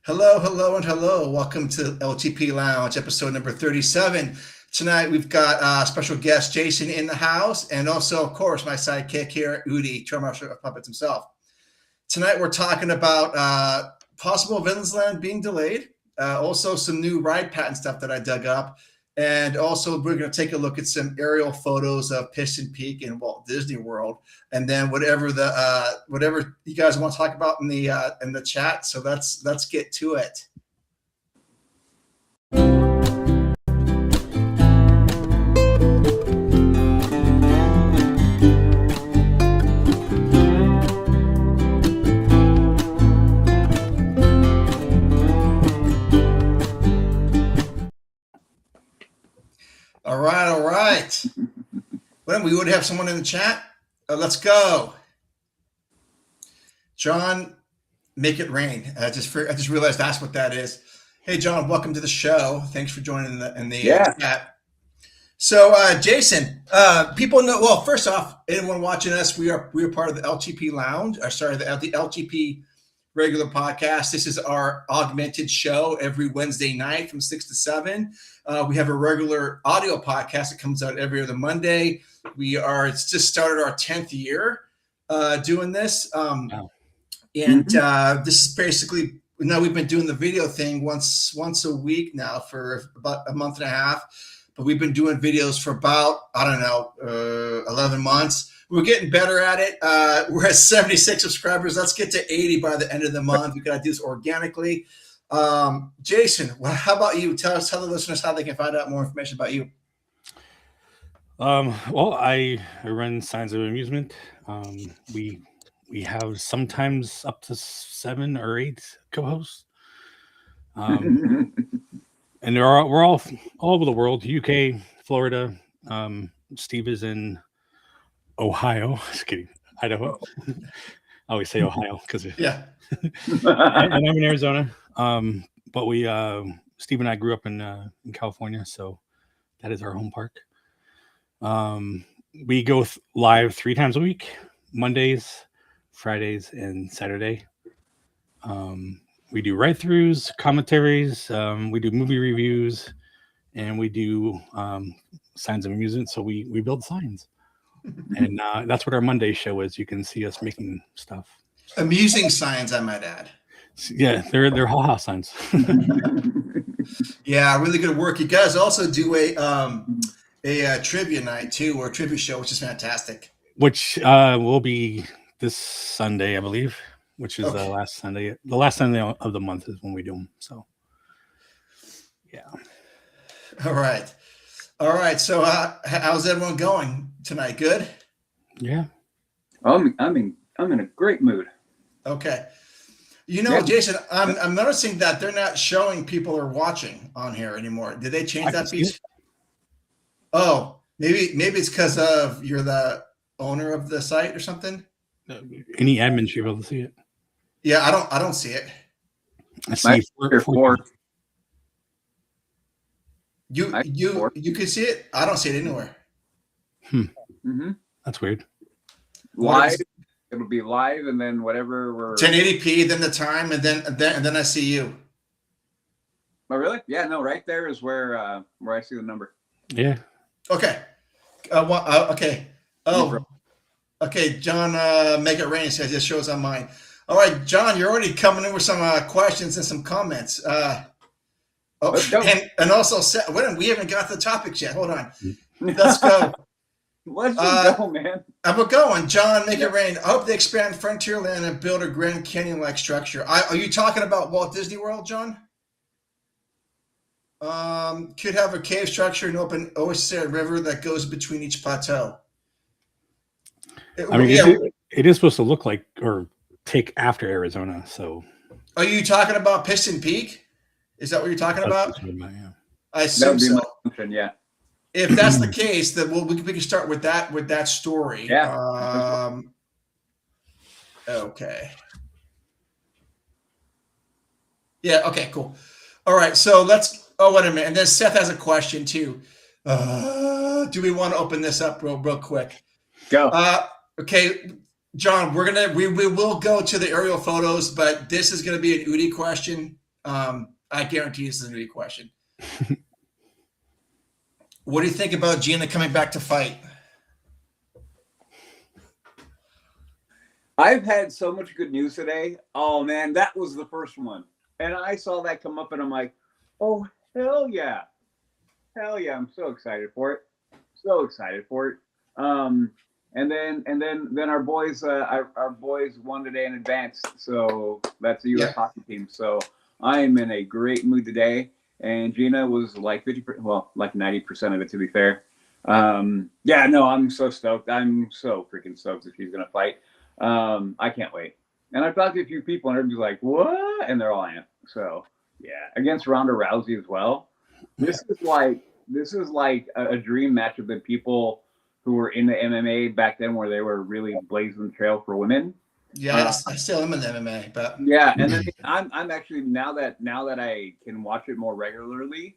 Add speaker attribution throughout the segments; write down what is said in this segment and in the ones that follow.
Speaker 1: Hello, hello, and hello. Welcome to LTP Lounge, episode number 37. Tonight we've got special guest Jason in the house, and also, of course, my sidekick here, Udi, Tour Marshal of Puppets himself. Tonight we're talking about possible Disneyland being delayed, also some new ride patent stuff that I dug up, and also we're going to take a look at some aerial photos of Piston Peak in Walt Disney World, and then whatever you guys want to talk about in the chat. So let's get to it. All right. Well, we would have someone in the chat. Let's go. John, make it rain. I just realized that's what that is. Hey, John, welcome to the show. Thanks for joining in the chat. So, Jason, people know. Well, first off, anyone watching us, we are part of the LTP Lounge. The LTP regular podcast. This is our augmented show every Wednesday night from 6 to 7. We have a regular audio podcast that comes out every other Monday. It's just started our 10th year doing this.
Speaker 2: Wow.
Speaker 1: And this is basically, now we've been doing the video thing once a week now for about a month and a half. But we've been doing videos for about, 11 months. We're getting better at it. We're at 76 subscribers. Let's get to 80 by the end of the month. We got to do this organically. Jason, how about you? Tell the listeners how they can find out more information about you.
Speaker 2: Well, I run Signs of Amusement. We have sometimes up to 7 or 8 co-hosts. And we're all over the world, UK, Florida. Steve is in Ohio. Just kidding. Idaho. I always say Ohio because
Speaker 1: yeah.
Speaker 2: And I'm in Arizona. But we Steve and I grew up in California, so that is our home park. We go live 3 times a week: Mondays, Fridays, and Saturday. We do write-throughs, commentaries. We do movie reviews, and we do Signs of Amusement. So we build signs. And that's what our Monday show is. You can see us making stuff.
Speaker 1: Amusing signs, I might add.
Speaker 2: Yeah, they're ha-ha signs.
Speaker 1: Yeah, really good work. You guys also do a trivia night too, or a trivia show, which is fantastic.
Speaker 2: Which will be this Sunday, I believe, which is the last Sunday. The last Sunday of the month is when we do them. So, yeah.
Speaker 1: All right. So, how's everyone going tonight? Good.
Speaker 2: Yeah.
Speaker 3: I'm in a great mood.
Speaker 1: Okay. Jason, I'm noticing that they're not showing people are watching on here anymore. Did they change that piece? Oh, maybe it's because of you're the owner of the site or something.
Speaker 2: Any admin should be able to see it.
Speaker 1: Yeah, I don't see it.
Speaker 2: I see four.
Speaker 1: You can see it. I don't see it anywhere.
Speaker 3: Mm-hmm.
Speaker 2: That's weird.
Speaker 3: Live. It'll be live, and then whatever we're
Speaker 1: 1080p, then the time, and then I see you.
Speaker 3: Oh, really? Yeah, no, right there is where I see the number.
Speaker 2: Yeah.
Speaker 1: Okay. Okay. Oh, okay. John, make it rain says it shows on mine. All right, John, you're already coming in with some questions and some comments. And also, we haven't got the topics yet. Hold on. Let's go.
Speaker 3: Let's just go, man.
Speaker 1: We're going. John, make it rain. I hope they expand Frontierland and build a Grand Canyon-like structure. Are you talking about Walt Disney World, John? Could have a cave structure and open oasis river that goes between each plateau.
Speaker 2: It is supposed to look like or take after Arizona. So,
Speaker 1: are you talking about Piston Peak? Is that what you're talking about?
Speaker 2: Yeah.
Speaker 1: I assume so.
Speaker 3: Yeah.
Speaker 1: If that's the case, then we can start with that story.
Speaker 3: Yeah.
Speaker 1: Okay. Yeah. Okay. Cool. All right. So let's. Oh, wait a minute. And then Seth has a question too. Do we want to open this up real quick?
Speaker 3: Go.
Speaker 1: Okay, John. We will go to the aerial photos, but this is going to be an Udi question. I guarantee this is going to be a question. What do you think about Gina coming back to fight?
Speaker 3: I've had so much good news today. Oh man, that was the first one. And I saw that come up and I'm like, oh hell yeah. Hell yeah. I'm so excited for it. So excited for it. And then our boys our boys won today in advance. So that's the US hockey team. So I am in a great mood today. And Gina was like 50%, well, like 90% of it to be fair. Yeah, no, I'm so stoked. I'm so freaking stoked that she's gonna fight. I can't wait. And I've talked to a few people and everybody's like, what? And they're all amped. So yeah, against Ronda Rousey as well. This is like a dream matchup that people who were into MMA back then, where they were really blazing the trail for women.
Speaker 1: Yeah, I still am in the MMA, but
Speaker 3: yeah. And then I'm actually now that I can watch it more regularly.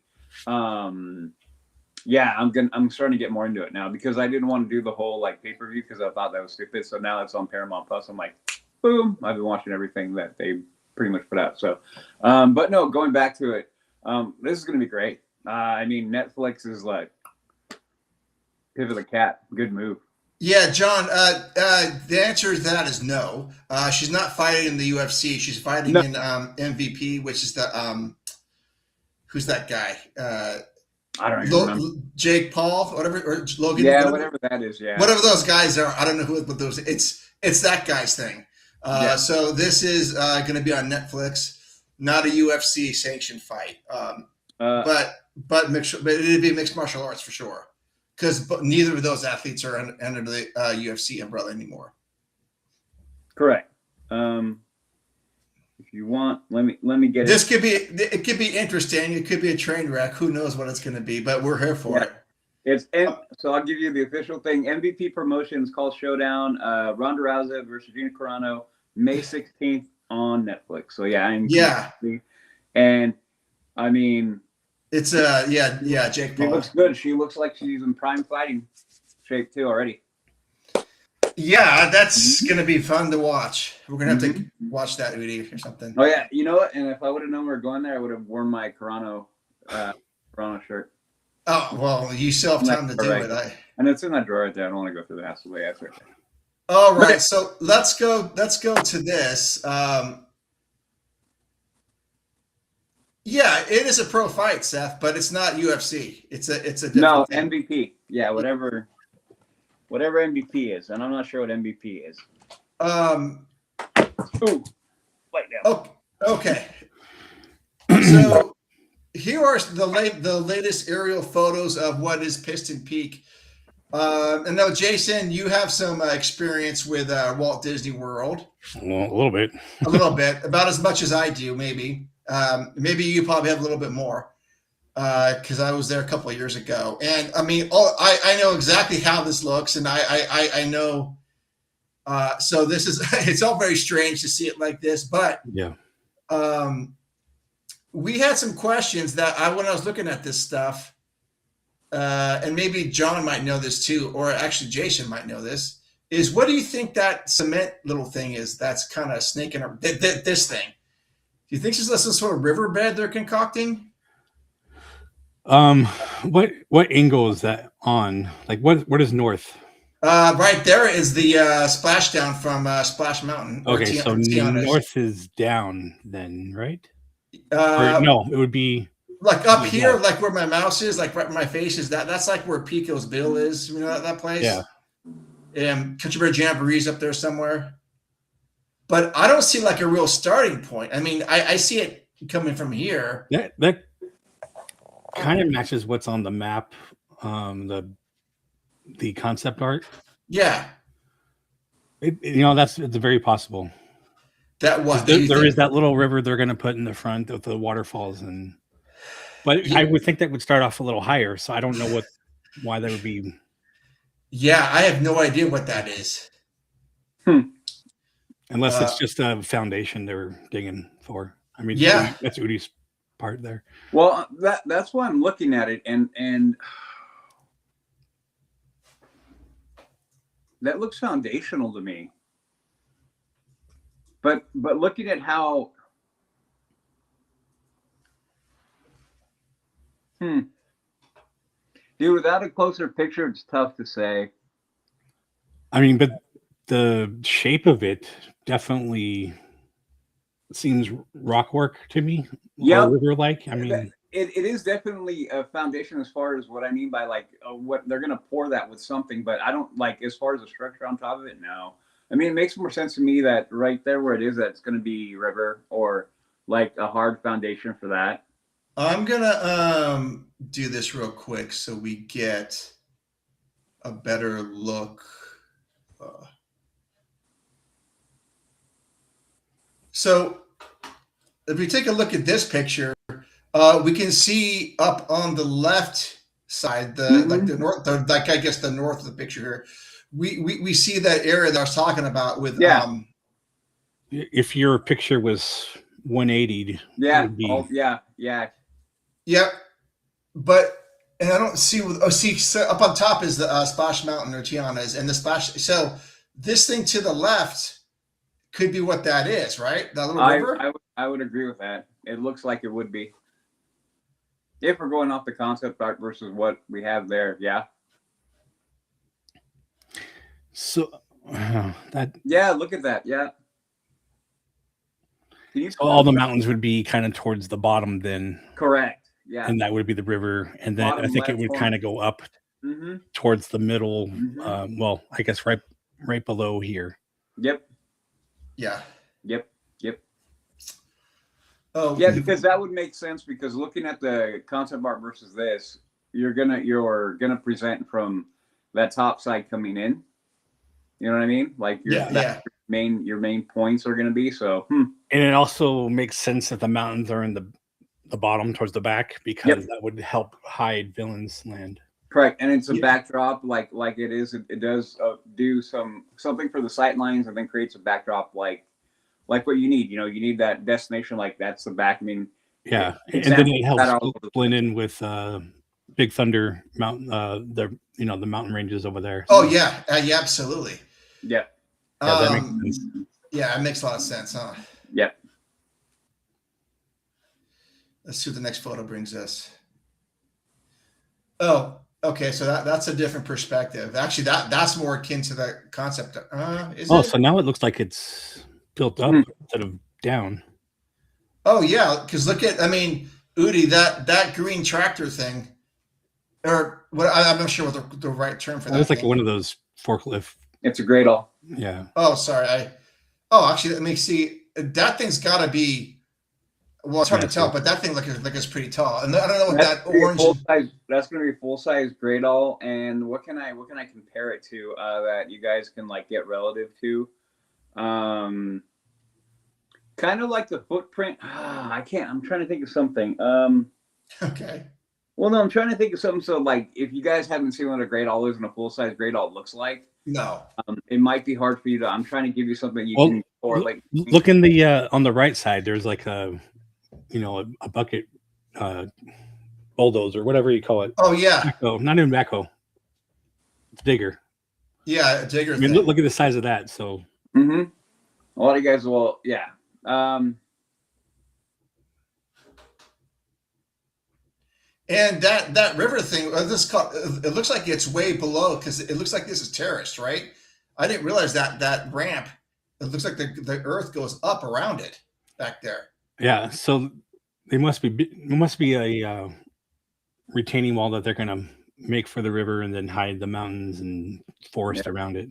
Speaker 3: Yeah, I'm starting to get more into it now because I didn't want to do the whole like pay-per-view because I thought that was stupid. So now it's on Paramount Plus. I'm like, boom, I've been watching everything that they pretty much put out. So, but no, going back to it, this is going to be great. I mean, Netflix is like pivot the cat. Good move.
Speaker 1: yeah, John, the answer to that is no. She's not fighting in the UFC. She's fighting in MVP, which is the who's that guy?
Speaker 3: I don't even remember.
Speaker 1: Jake Paul, whatever, or Logan.
Speaker 3: Yeah, whatever that is. Yeah,
Speaker 1: whatever those guys are. I don't know who, but those. It's that guy's thing. So this is going to be on Netflix, not a UFC sanctioned fight. But it'd be mixed martial arts for sure, because neither of those athletes are under the UFC umbrella anymore.
Speaker 3: Correct. If you want, let me get
Speaker 1: this. It could be interesting. It could be a train wreck. Who knows what it's going to be? But we're here for it.
Speaker 3: So I'll give you the official thing. MVP Promotions called Showdown. Ronda Rousey versus Gina Carano, May 16th on Netflix. So yeah, and I mean,
Speaker 1: it's Jake Paul.
Speaker 3: She looks good. She looks like she's in prime fighting shape too already.
Speaker 1: Yeah, that's gonna be fun to watch. We're gonna have to watch that Udi or something.
Speaker 3: Oh yeah, you know what? And if I would have known we were going there, I would have worn my Carano shirt.
Speaker 1: Oh well, you still have time to do it.
Speaker 3: And it's in that drawer right there. I don't want to go through the hassle. That's right there.
Speaker 1: All right, so let's go to this. Yeah, it is a pro fight, Seth, but it's not UFC. It's a different thing.
Speaker 3: MVP. Yeah, whatever MVP is, and I'm not sure what MVP is.
Speaker 1: Ooh, light down. Okay. So here are the latest aerial photos of what is Piston Peak. And now, Jason, you have some experience with Walt Disney World.
Speaker 2: Well, a little bit.
Speaker 1: A little bit, about as much as I do, maybe. Maybe you probably have a little bit more, because I was there a couple of years ago. And I mean, I know exactly how this looks, and I know. So this is it's all very strange to see it like this, but
Speaker 2: yeah.
Speaker 1: We had some questions that when I was looking at this stuff. And maybe John might know this too, or actually Jason might know this, is what do you think that cement little thing is that's kind of snaking up this thing? Do you think this is some sort of riverbed they're concocting?
Speaker 2: What angle is that on? Like what is north?
Speaker 1: Right there is the splashdown from Splash Mountain.
Speaker 2: Okay, so north is down then, right? No, it would be
Speaker 1: like up here, like where my mouse is, like right where my face is. That's like where Pico's Bill is. You know that place?
Speaker 2: Yeah.
Speaker 1: Country Bear Jamboree's up there somewhere. But I don't see like a real starting point. I mean, I see it coming from here.
Speaker 2: That kind of matches what's on the map, the concept art.
Speaker 1: Yeah.
Speaker 2: It's very possible.
Speaker 1: That what
Speaker 2: there is that little river they're going to put in the front of the waterfalls, but I would think that would start off a little higher. So I don't know why that would be.
Speaker 1: Yeah, I have no idea what that is.
Speaker 2: Unless it's just a foundation they're digging for. I mean,
Speaker 1: yeah,
Speaker 2: that's Udi's part there.
Speaker 3: Well, that's why I'm looking at it, and that looks foundational to me. But looking at how Hmm. Dude, without a closer picture, it's tough to say.
Speaker 2: I mean, but the shape of it definitely seems rock work to me, or
Speaker 3: Yep.
Speaker 2: river like. I mean,
Speaker 3: It is definitely a foundation as far as what I mean by like what they're gonna pour that with something, but I don't like as far as the structure on top of it. No, I mean it makes more sense to me that right there where it is that it's gonna be river or like a hard foundation for that.
Speaker 1: I'm gonna do this real quick so we get a better look. So if we take a look at this picture, we can see up on the left side, like the north, like I guess the north of the picture here. We see that area that I was talking about with
Speaker 2: if your picture was 180,
Speaker 3: Yeah.
Speaker 2: it would be
Speaker 3: Yeah.
Speaker 1: Yep. But and I don't see so up on top is the Splash Mountain or Tiana's and the splash. So this thing to the left could be what that is, right? That little river.
Speaker 3: I would agree with that. It looks like it would be. If we're going off the concept art versus what we have there, yeah.
Speaker 2: so that.
Speaker 3: Yeah, look at that. Yeah.
Speaker 2: So all the mountains would be kind of towards the bottom then.
Speaker 3: Correct. Yeah.
Speaker 2: And that would be the river. And then
Speaker 3: Bottom
Speaker 2: I think it
Speaker 3: left
Speaker 2: would
Speaker 3: corner.
Speaker 2: kind of go up towards the middle. Well, I guess right below here.
Speaker 3: Yep.
Speaker 1: Yeah.
Speaker 3: Yep.
Speaker 1: Oh
Speaker 3: yeah, because that would make sense because looking at the concept art versus this, you're gonna present from that top side coming in. You know what I mean? Like your main points are gonna be so.
Speaker 2: And it also makes sense that the mountains are in the bottom towards the back because that would help hide Villain's Land.
Speaker 3: Correct, and it's a backdrop like it is. It does do something for the sight lines and then creates a backdrop like what you need. You know, you need that destination like that's the back. I mean,
Speaker 2: yeah, and then it helps blend in with Big Thunder Mountain. The mountain ranges over there.
Speaker 1: Oh yeah, yeah, absolutely.
Speaker 3: Yeah.
Speaker 2: That makes sense.
Speaker 1: Yeah, it makes a lot of sense, huh?
Speaker 3: Yep.
Speaker 1: Let's see what the next photo brings us. Oh, okay. So that's a different perspective. Actually, that's more akin to the concept.
Speaker 2: So now it looks like it's built up instead of down.
Speaker 1: Oh yeah, because look at, I mean, Udi, that green tractor thing, or what? I'm not sure what the right term for that.
Speaker 2: It's like one of those forklift.
Speaker 3: It's a great all.
Speaker 2: Yeah.
Speaker 1: Oh, sorry. Actually, let me see. That thing's got to be. Well, it's hard to tell, but that thing like it's pretty tall. And I don't know what that orange.
Speaker 3: That's going to be full size gray doll. And what can I compare it to that you guys can like get relative to? Kind of like the footprint. I can't. I'm trying to think of something.
Speaker 1: Okay.
Speaker 3: Well, no, I'm trying to think of something. So, like, if you guys haven't seen what a gray doll is and a full size gray doll looks like,
Speaker 1: no,
Speaker 3: it might be hard for you to. I'm trying to give you something you can correlate.
Speaker 2: Look in the on the right side. There's like a bucket bulldozer, whatever you call it.
Speaker 1: Oh yeah.
Speaker 2: Backhoe, not even backhoe. It's digger.
Speaker 1: Yeah, a digger.
Speaker 2: I mean, look at the size of that. So.
Speaker 3: A lot of you guys will, yeah.
Speaker 1: And that river thing, it looks like it's way below because it looks like this is terraced, right? I didn't realize that ramp. It looks like the earth goes up around it back there.
Speaker 2: Yeah, so there must be a retaining wall that they're going to make for the river and then hide the mountains and forest around it.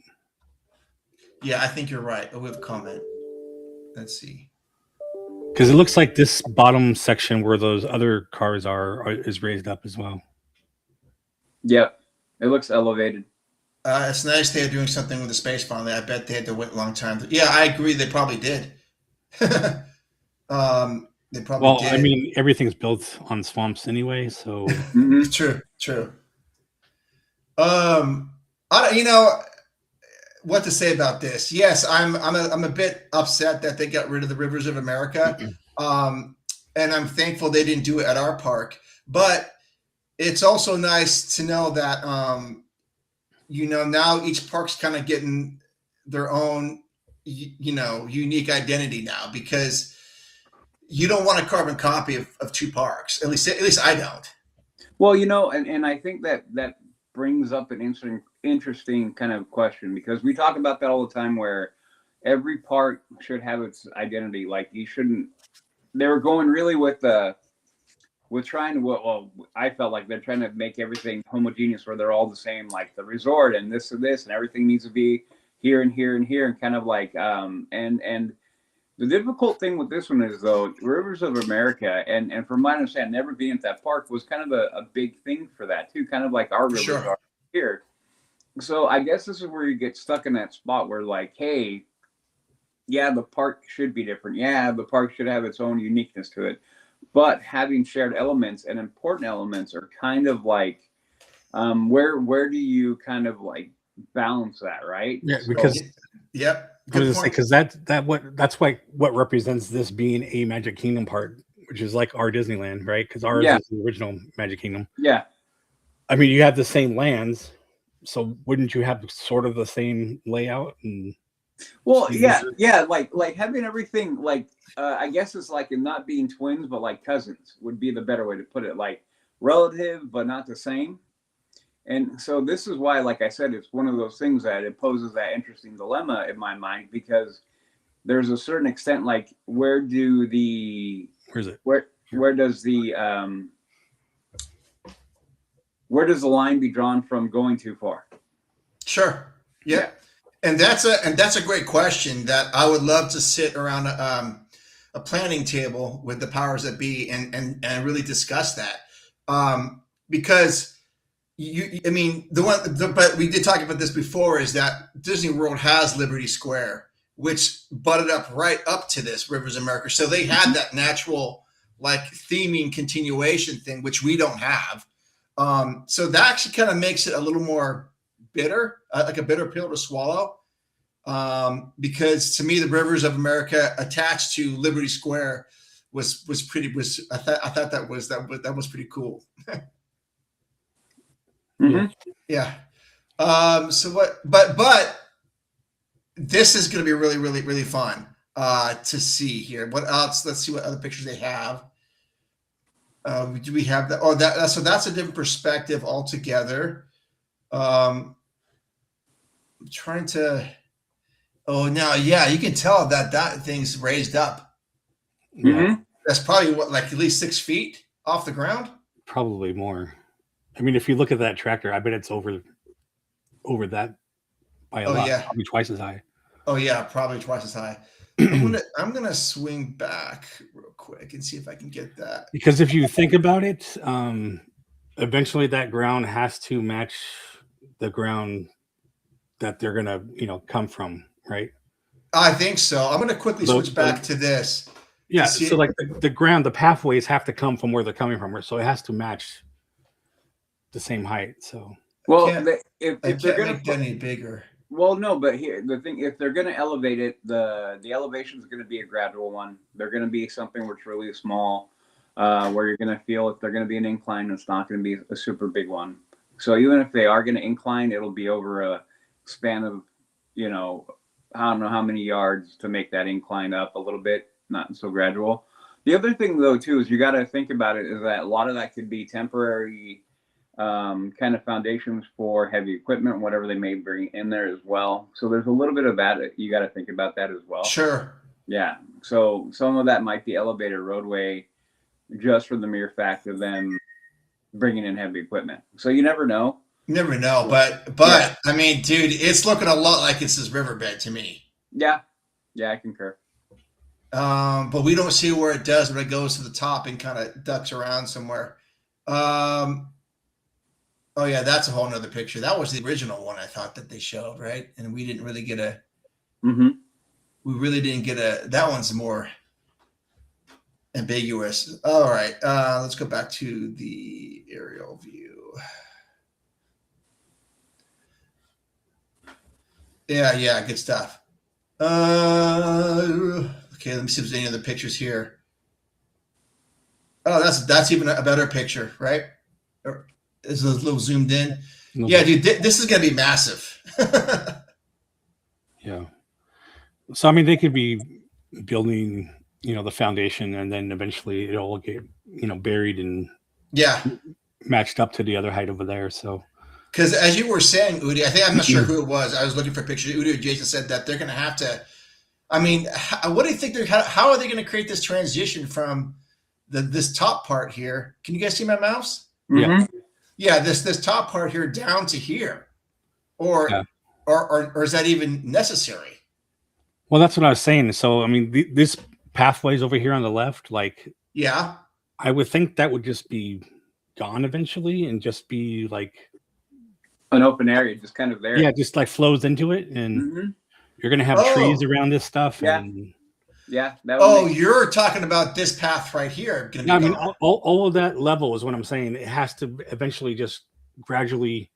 Speaker 1: Yeah, I think you're right. We have a comment. Let's see.
Speaker 2: Because it looks like this bottom section where those other cars are is raised up as well.
Speaker 3: Yep, it looks elevated.
Speaker 1: It's nice they're doing something with the space finally. I bet they had to wait a long time. Yeah, I agree. They probably did. They probably did.
Speaker 2: I mean, everything's built on swamps anyway, so
Speaker 1: True. I don't, what to say about this. Yes, I'm a bit upset that they got rid of the Rivers of America. And I'm thankful they didn't do it at our park. But it's also nice to know that now each park's kind of getting their own unique identity now, because you don't want a carbon copy of two parks. At least I don't.
Speaker 3: Well, and I think that brings up an interesting kind of question, because we talk about that all the time, where every park should have its identity. Like, you shouldn't. They were going really with trying to. Well, I felt like they're trying to make everything homogeneous, where they're all the same, like the resort and this and this, and everything needs to be here and here and here, and kind of like and the difficult thing with this one is, though, Rivers of America, and from my understanding, never being at that park was kind of a big thing for that too, kind of like our rivers
Speaker 1: Sure.
Speaker 3: are here. So I guess this is where you get stuck in that spot where, like, hey, yeah, the park should be different. Yeah, the park should have its own uniqueness to it. But having shared elements and important elements are kind of like, where do you kind of like balance that, right?
Speaker 2: Yeah,
Speaker 3: So,
Speaker 2: because
Speaker 1: Yep.
Speaker 2: I was
Speaker 1: Good
Speaker 2: gonna say,
Speaker 1: point.
Speaker 2: because that's what represents this being a Magic Kingdom part, which is like our Disneyland, right? Because ours
Speaker 3: Yeah.
Speaker 2: is the original Magic Kingdom.
Speaker 3: yeah,
Speaker 2: I mean, you have the same lands, so wouldn't you have sort of the same layout? And
Speaker 3: well,
Speaker 2: Jesus.
Speaker 3: yeah, like having everything, like, I guess it's like in not being twins, but like cousins would be the better way to put it, like relative but not the same. And so this is why, like I said, it's one of those things that it poses that interesting dilemma in my mind, because there's a certain extent, like,
Speaker 2: Where is it?
Speaker 3: where does the where does the line be drawn from going too far?
Speaker 1: Sure. Yeah. And that's a great question that I would love to sit around a planning table with the powers that be and really discuss that. Because I mean, but we did talk about this before, is that Disney World has Liberty Square, which butted up right up to this Rivers of America. So they had that natural, like, theming continuation thing, which we don't have. So that actually kind of makes it a little more bitter, like a bitter pill to swallow. Because to me, the Rivers of America attached to Liberty Square was I thought that was pretty cool.
Speaker 3: Mm-hmm.
Speaker 1: Yeah. So what? But this is going to be really, really, really fun to see here. What else? Let's see what other pictures they have. Do we have that? Oh, so that's a different perspective altogether. I'm trying to. Oh, now, yeah, you can tell that thing's raised up.
Speaker 3: Mm-hmm.
Speaker 1: That's probably like at least 6 feet off the ground.
Speaker 2: Probably more. I mean, if you look at that tractor, I bet it's over that by a lot.
Speaker 1: Yeah.
Speaker 2: Probably twice as high.
Speaker 1: Oh yeah, probably twice as high. I'm gonna swing back real quick and see if I can get that.
Speaker 2: Because if you think about it, eventually that ground has to match the ground that they're gonna, come from, right?
Speaker 1: I think so. I'm gonna quickly switch back to this.
Speaker 2: Yeah. So like the ground, the pathways have to come from where they're coming from, so it has to match the same height. So
Speaker 3: Well,
Speaker 1: if they're going to make that any bigger.
Speaker 3: Well, no, but here the thing: if they're going to elevate it, the elevation is going to be a gradual one. They're going to be something which really small, where you're going to feel if they're going to be an incline, it's not going to be a super big one. So even if they are going to incline, it'll be over a span of, I don't know how many yards to make that incline up a little bit, not so gradual. The other thing, though, too, is you got to think about it, is that a lot of that could be temporary kind of foundations for heavy equipment, whatever they may bring in there as well. So there's a little bit of that. You got to think about that as well.
Speaker 1: Sure.
Speaker 3: Yeah. So some of that might be elevated roadway just for the mere fact of them bringing in heavy equipment. So you never know.
Speaker 1: Never know. But yeah. I mean, dude, it's looking a lot like it's this riverbed to me.
Speaker 3: Yeah. Yeah, I concur.
Speaker 1: But we don't see where it does when it goes to the top and kind of ducks around somewhere. Oh yeah, that's a whole nother picture. That was the original one I thought that they showed, right? And we didn't really get a.
Speaker 3: Mm-hmm.
Speaker 1: We really didn't get a. That one's more ambiguous. All right, let's go back to the aerial view. Yeah, good stuff. Okay, let me see if there's any other pictures here. Oh, that's even a better picture, right? Is a little zoomed in. Yeah, dude, this is gonna be massive.
Speaker 2: Yeah. So I mean, they could be building, the foundation, and then eventually it'll get, buried and matched up to the other height over there. So,
Speaker 1: because as you were saying, Udi, I'm not sure who it was. I was looking for pictures. Udi or Jason said that they're going to have to. I mean, what do you think? How are they going to create this transition from this top part here? Can you guys see my mouse?
Speaker 2: yeah.
Speaker 1: Yeah, this top part here down to here, or is that even necessary?
Speaker 2: Well, that's what I was saying. So, I mean, this pathways over here on the left, like,
Speaker 1: Yeah,
Speaker 2: I would think that would just be gone eventually and just be like
Speaker 3: an open area, just kind of there.
Speaker 2: Yeah, just like flows into it, and you're gonna have trees around this stuff.
Speaker 3: Yeah.
Speaker 2: And
Speaker 3: Yeah.
Speaker 1: You're talking about this path right here.
Speaker 2: I mean, all of that level is what I'm saying. It has to eventually just gradually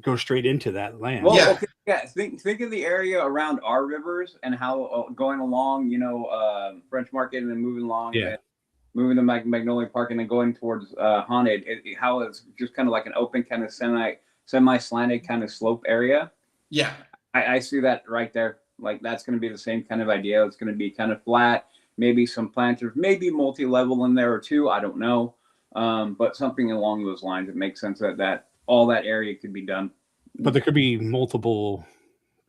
Speaker 2: go straight into that land.
Speaker 3: Well,
Speaker 1: Yeah.
Speaker 3: okay, yeah. Think of the area around our rivers and how going along, French Market and then moving along,
Speaker 2: Yeah.
Speaker 3: and moving to Magnolia Park and then going towards Haunted. How it's just kind of like an open kind of semi-slanted kind of slope area.
Speaker 1: Yeah.
Speaker 3: I see that right there. Like that's going to be the same kind of idea. It's going to be kind of flat, maybe some planters, maybe multi-level in there or two. I don't know, but something along those lines. It makes sense that all that area could be done.
Speaker 2: But there could be multiple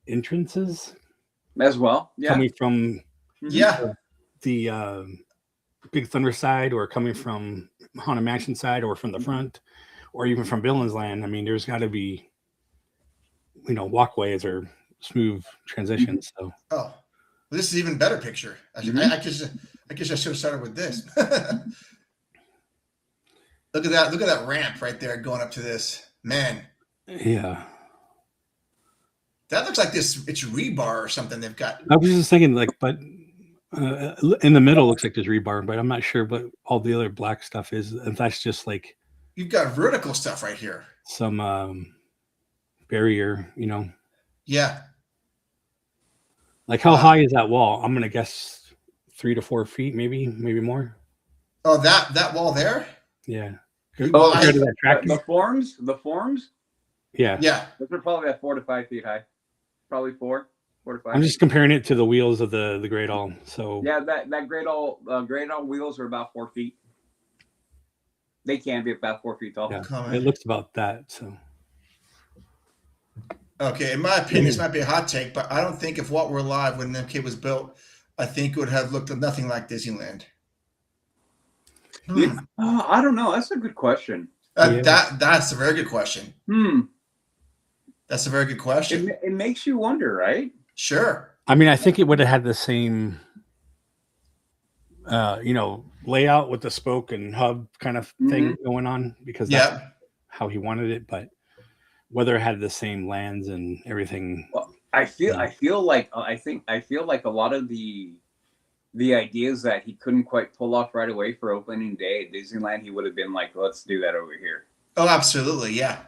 Speaker 2: entrances
Speaker 3: as well. Yeah,
Speaker 2: coming from
Speaker 1: the
Speaker 2: Big Thunder side, or coming from Haunted Mansion side, or from the front, or even from Villain's Land. I mean, there's got to be walkways or smooth transitions. So
Speaker 1: this is even better picture. I guess I should have started with this. Look at that ramp right there going up to this. Man,
Speaker 2: yeah,
Speaker 1: that looks like it's rebar or something they've got.
Speaker 2: I was just thinking, like, but in the middle looks like there's rebar, but I'm not sure what all the other black stuff is. And that's just like
Speaker 1: you've got vertical stuff right here.
Speaker 2: Some barrier,
Speaker 1: Yeah.
Speaker 2: Like how high is that wall? I'm gonna guess 3 to 4 feet, maybe more.
Speaker 1: Oh, that wall there?
Speaker 2: Yeah.
Speaker 3: The forms?
Speaker 2: Yeah.
Speaker 1: Yeah.
Speaker 3: Those are probably at 4 to 5 feet high. Probably 4 to 5.
Speaker 2: I'm just comparing it to the wheels of the Great All. So
Speaker 3: yeah, that Great All wheels are about 4 feet. They can be about 4 feet tall.
Speaker 2: Yeah. It looks about that. So
Speaker 1: okay, in my opinion, this might be a hot take, but I don't think if What We're Live when the kid was built, I think it would have looked nothing like Disneyland.
Speaker 3: Yeah, I don't know. That's a good question.
Speaker 1: That's a very good question. That's a very good question.
Speaker 3: It makes you wonder, right?
Speaker 1: Sure.
Speaker 2: I mean, I think it would have had the same, layout with the spoke and hub kind of thing going on, because that's how he wanted it. But whether it had the same lands and everything.
Speaker 3: Well, I feel like a lot of the ideas that he couldn't quite pull off right away for opening day at Disneyland, he would have been like, let's do that over here.
Speaker 1: Oh, absolutely. Yeah.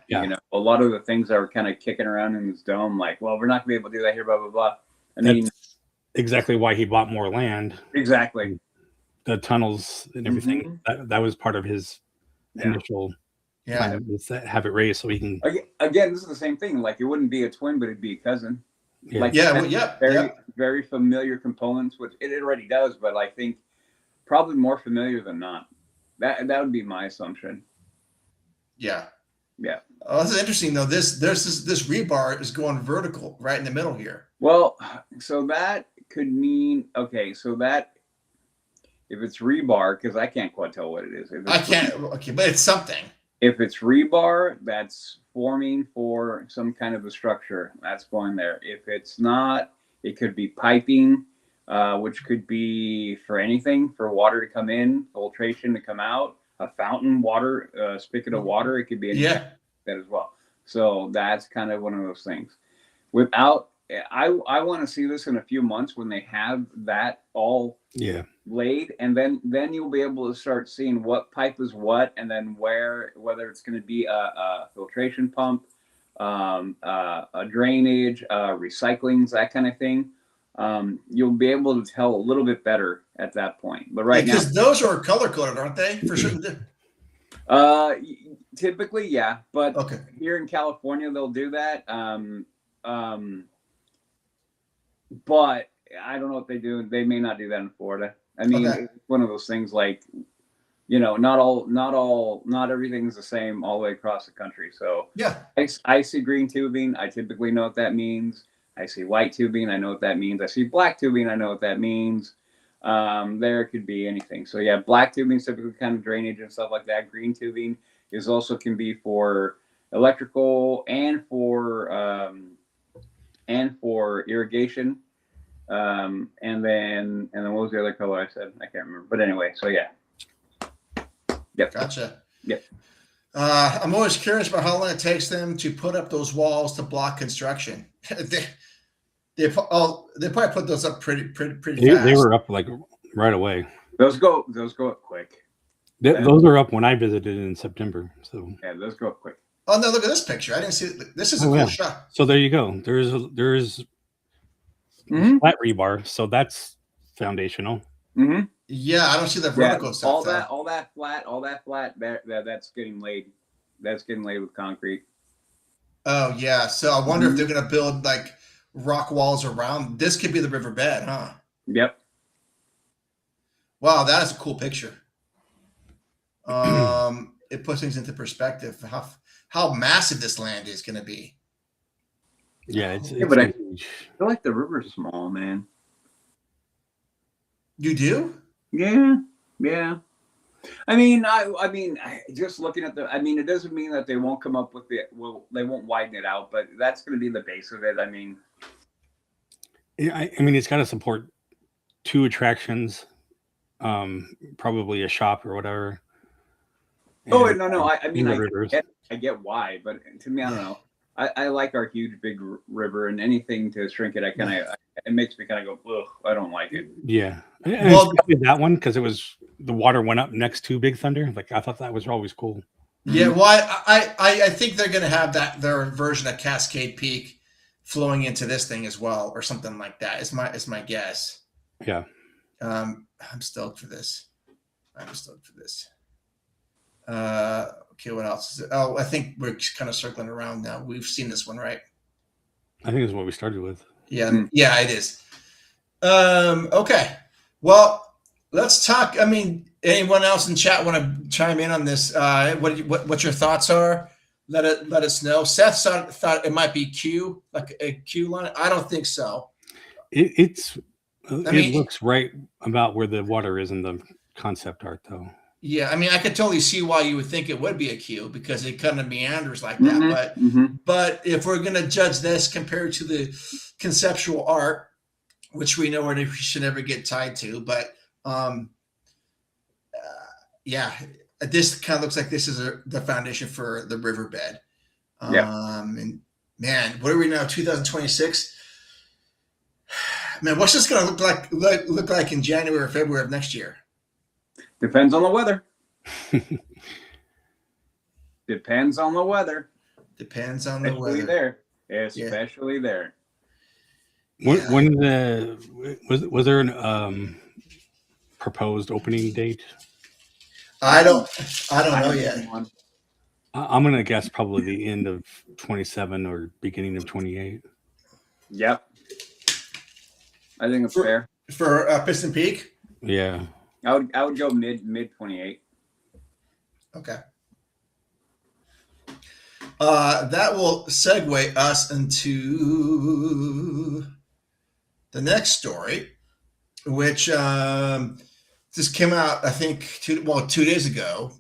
Speaker 3: A lot of the things that were kind of kicking around in his dome, like, well, we're not gonna be able to do that here, blah, blah, blah.
Speaker 2: That's exactly why he bought more land.
Speaker 3: Exactly.
Speaker 2: The tunnels and everything. That was part of his initial plan, was to have it raised so he can.
Speaker 3: Again, this is the same thing. Like, it wouldn't be a twin, but it'd be a cousin. Very familiar components, which it already does, but I think probably more familiar than not. That would be my assumption.
Speaker 1: Yeah.
Speaker 3: Yeah.
Speaker 1: Oh, this is interesting though. This rebar is going vertical right in the middle here.
Speaker 3: Well, so that could mean so that if it's rebar, because I can't quite tell what it is.
Speaker 1: I can't. Okay, but it's something.
Speaker 3: If it's rebar, that's forming for some kind of a structure that's going there. If it's not, it could be piping, which could be for anything, for water to come in, filtration to come out, a fountain water, spigot of water. It could be anything like that as well. So that's kind of one of those things. I want to see this in a few months when they have that all laid, and then you'll be able to start seeing what pipe is what, and then whether it's going to be a filtration pump, a drainage, recyclings, that kind of thing. You'll be able to tell a little bit better at that point. But now,
Speaker 1: because those are color coded, aren't they? For certain.
Speaker 3: Typically, yeah. But here in California, they'll do that. But I don't know if they do. They may not do that in Florida. I mean, it's one of those things like, not everything's the same all the way across the country. So
Speaker 1: Yeah.
Speaker 3: I see green tubing. I typically know what that means. I see white tubing. I know what that means. I see black tubing. I know what that means. There could be anything. So yeah, black tubing is typically kind of drainage and stuff like that. Green tubing is also can be for electrical and for irrigation. And then what was the other color I said? I can't remember. But anyway, so yeah. Yep.
Speaker 1: Gotcha.
Speaker 3: Yep.
Speaker 1: I'm always curious about how long it takes them to put up those walls to block construction. they probably put those up pretty fast.
Speaker 2: They were up like right away.
Speaker 3: Those go up quick.
Speaker 2: Those are up when I visited in September. So
Speaker 3: yeah, those go up quick.
Speaker 1: Oh no! Look at this picture. I didn't see it. This is a cool shot.
Speaker 2: So there you go. There's flat rebar. So that's foundational.
Speaker 3: Mm-hmm.
Speaker 1: Yeah, I don't see the vertical stuff.
Speaker 3: All that flat. That's getting laid. That's getting laid with concrete.
Speaker 1: Oh yeah. So I wonder if they're gonna build like rock walls around. This could be the riverbed, huh?
Speaker 3: Yep.
Speaker 1: Wow, that is a cool picture. It puts things into perspective. How massive this land is going to be.
Speaker 2: Yeah, it's
Speaker 3: but I feel like the river's small, man.
Speaker 1: You do?
Speaker 3: Yeah. I mean, just looking at it doesn't mean that they won't come up with they won't widen it out, but that's going to be the base of it. I mean,
Speaker 2: it's got to support 2 attractions, probably a shop or whatever.
Speaker 3: Oh no! I get why, but to me, I don't know. I like our huge big river, and anything to shrink it, it makes me kind of go, ugh, I don't like it.
Speaker 2: Yeah, well, that one because the water went up next to Big Thunder. Like I thought that was always cool.
Speaker 1: Yeah, well, I think they're going to have their version of Cascade Peak flowing into this thing as well, or something like that. It's my guess.
Speaker 2: Yeah.
Speaker 1: I'm stoked for this. Okay, what else is it? Oh, I think we're kind of circling around now. We've seen this one, right?
Speaker 2: I think it's what we started with.
Speaker 1: Yeah, yeah, it is. Okay. Well, let's talk. I mean, anyone else in chat want to chime in on this? What your thoughts are? Let us know. Seth thought it might be Q, like a Q line. I don't think so.
Speaker 2: It looks right about where the water is in the concept art, though.
Speaker 1: Yeah, I mean, I could totally see why you would think it would be a Q because it kind of meanders like that. But if we're going to judge this compared to the conceptual art, which we know we should never get tied to, but yeah, this kind of looks like this is the foundation for the riverbed. And man, what are we now? 2026. Man, what's this going to look like in January or February of next year?
Speaker 3: Depends on the weather. Depends on the weather. Especially there.
Speaker 2: When was there an proposed opening date?
Speaker 1: I don't know yet.
Speaker 2: I'm gonna guess probably the end of 27 or beginning of 28.
Speaker 3: Yep. I think it's fair
Speaker 1: for Piston Peak.
Speaker 2: Yeah.
Speaker 3: I would go mid 28.
Speaker 1: Okay. That will segue us into the next story, which just came out, I think, 2 days ago.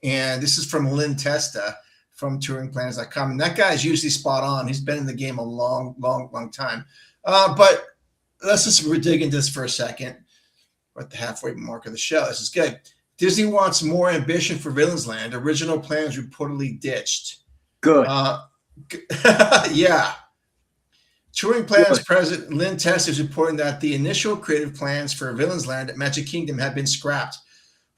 Speaker 1: And this is from Lynn Testa from touringplanners.com. And that guy's usually spot on. He's been in the game a long time. But let's just dig into this for a second. We're at the halfway mark of the show. This is good. Disney wants more ambition for Villains Land. Original plans reportedly ditched.
Speaker 3: Good.
Speaker 1: Yeah. Touring Plans President Lynn Testa is reporting that the initial creative plans for Villains Land at Magic Kingdom have been scrapped,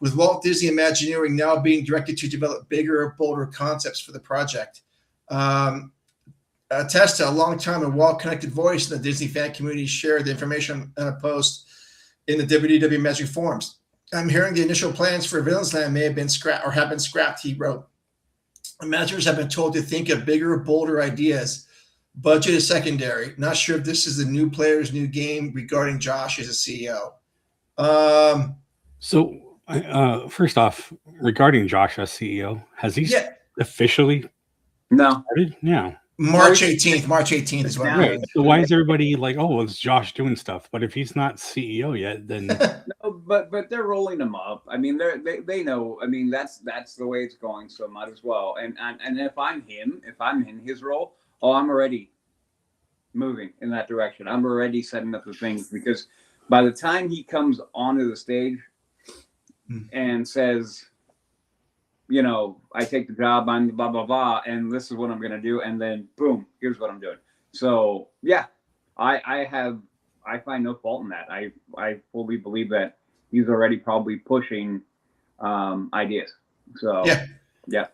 Speaker 1: with Walt Disney Imagineering now being directed to develop bigger, bolder concepts for the project. Testa, a long-time and well-connected voice in the Disney fan community, shared the information in a post in the WDW Magic forums. I'm hearing the initial plans for Villains Land may have been scrapped or have been scrapped, he wrote. Imaginers have been told to think of bigger, bolder ideas. Budget is secondary. Not sure if this is the new player's new game regarding Josh as a CEO.
Speaker 2: So First off, regarding Josh as CEO, has he
Speaker 1: Yeah,
Speaker 2: officially
Speaker 3: No,
Speaker 2: started? Yeah.
Speaker 1: March 18th. March 18th is what I'm
Speaker 3: Yeah.
Speaker 2: Right.
Speaker 1: hearing.
Speaker 2: So why is everybody like, oh, well, it's Josh doing stuff? But if he's not CEO yet, then
Speaker 3: no, but they're rolling them up. I mean, they know. I mean, that's the way it's going. So might as well. And if I'm him, if I'm in his role, oh, I'm already moving in that direction. I'm already setting up the things because by the time he comes onto the stage and says, you know, I take the job, I'm blah blah blah, and this is what I'm gonna do, and then boom, here's what I'm doing. So yeah, I find no fault in that. I fully believe that he's already probably pushing ideas. So yeah.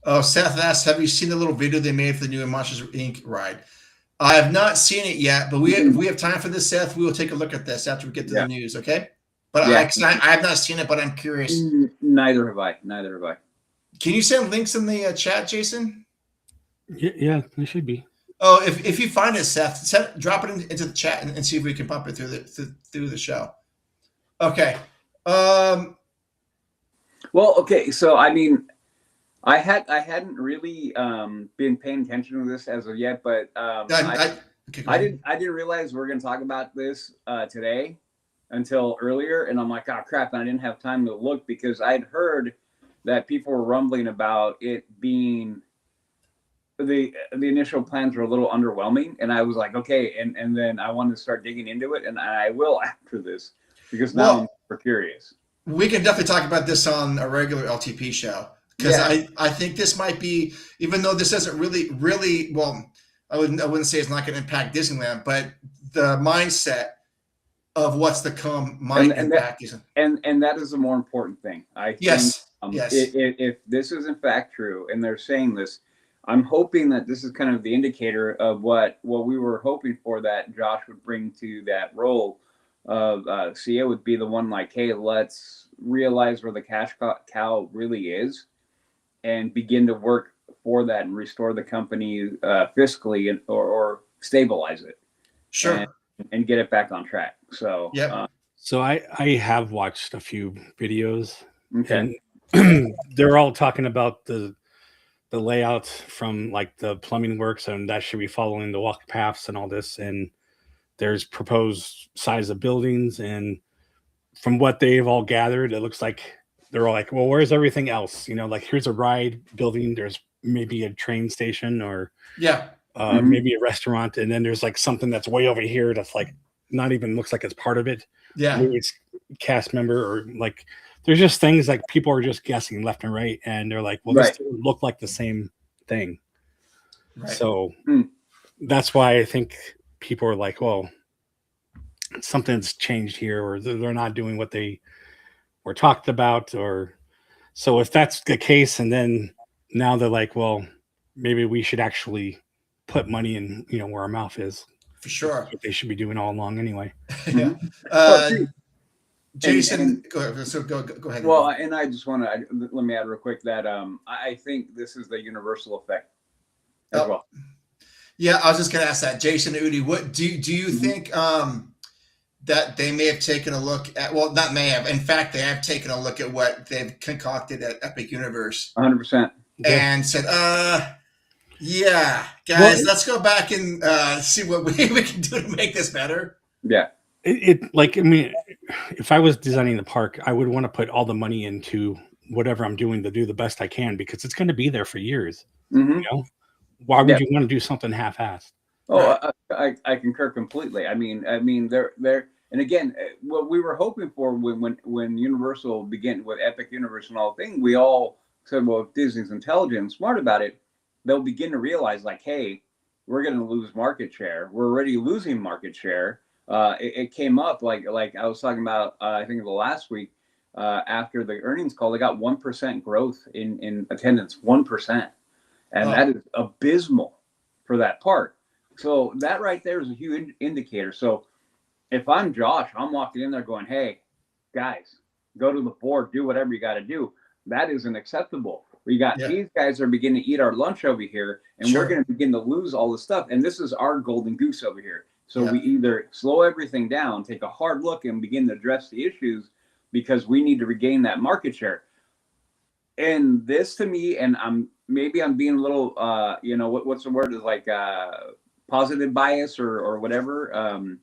Speaker 1: Oh, Seth asks, have you seen the little video they made for the new Monsters Inc. ride? I have not seen it yet, but if we have time for this, Seth, we will take a look at this after we get to the news, okay? But I have not seen it, but I'm curious.
Speaker 3: Neither have I. Neither have I.
Speaker 1: Can you send links in the chat, Jason?
Speaker 2: yeah, it should be.
Speaker 1: Oh, if you find it, Seth, drop it into the chat and see if we can pump it through the show. Okay.
Speaker 3: Well, okay. So I mean, I hadn't really been paying attention to this as of yet, but I didn't realize we were going to talk about this today until earlier, and I'm like, oh crap, and I didn't have time to look because I'd heard that people were rumbling about it being the initial plans were a little underwhelming, and I was like, okay, and then I wanted to start digging into it, and I will after this because now I'm super curious.
Speaker 1: We can definitely talk about this on a regular LTP show because I think this might be, even though this doesn't really well, I wouldn't say it's not going to impact Disneyland, but the mindset of what's to come might impact Disneyland.
Speaker 3: And that is the more important thing. I think,
Speaker 1: yes.
Speaker 3: If this is in fact true, and they're saying this, I'm hoping that this is kind of the indicator of what we were hoping for, that Josh would bring to that role of CEO, would be the one like, hey, let's realize where the cash cow really is and begin to work for that and restore the company fiscally or stabilize it.
Speaker 1: Sure.
Speaker 3: And get it back on track. So
Speaker 1: yeah.
Speaker 2: So I have watched a few videos.
Speaker 3: Okay.
Speaker 2: And they're all talking about the layout from like the plumbing works, and that should be following the walk paths and all this. And there's proposed size of buildings, and from what they've all gathered, it looks like they're all like, well, where's everything else? You know, like here's a ride building, there's maybe a train station or maybe a restaurant, and then there's like something that's way over here that's like not even looks like it's part of it. Maybe it's cast member, or like there's just things like people are just guessing left and right, and they're like, well, this doesn't look like the same thing. So that's why I think people are like, well, something's changed here, or they're not doing what they were talked about. Or so if that's the case, and then now they're like, well, maybe we should actually put money in, you know, where our mouth is.
Speaker 1: For sure.
Speaker 2: That's what they should be doing all along anyway.
Speaker 1: Yeah. Jason, go ahead. So go ahead.
Speaker 3: Well, and I just want to let me add real quick that I think this is the universal effect as well.
Speaker 1: Yeah, I was just going to ask that, Jason, Udi. What do you think that they may have taken a look at? Well, not may have. In fact, they have taken a look at what they've concocted at Epic Universe,
Speaker 3: 100%,
Speaker 1: and said, yeah, guys, let's go back and see what we can do to make this better.
Speaker 3: Yeah.
Speaker 2: It like, I mean, if I was designing the park, I would want to put all the money into whatever I'm doing to do the best I can, because it's going to be there for years. You know, why would you want to do something half-assed?
Speaker 3: Oh, I concur completely. I mean, they're and again, what we were hoping for when Universal began with Epic Universe and all the thing, we all said, well, if Disney's intelligent and smart about it, they'll begin to realize like, hey, we're going to lose market share. We're already losing market share. It came up like I was talking about, I think the last week after the earnings call, they got 1% growth in attendance, 1%. And that is abysmal for that park. So that right there is a huge indicator. So if I'm Josh, I'm walking in there going, hey, guys, go to the board, do whatever you got to do. That isn't acceptable. We got these guys are beginning to eat our lunch over here, and we're going to begin to lose all this stuff. And this is our golden goose over here. So we either slow everything down, take a hard look, and begin to address the issues, because we need to regain that market share. And this to me, and I'm being a little, what's the word, is like positive bias or whatever.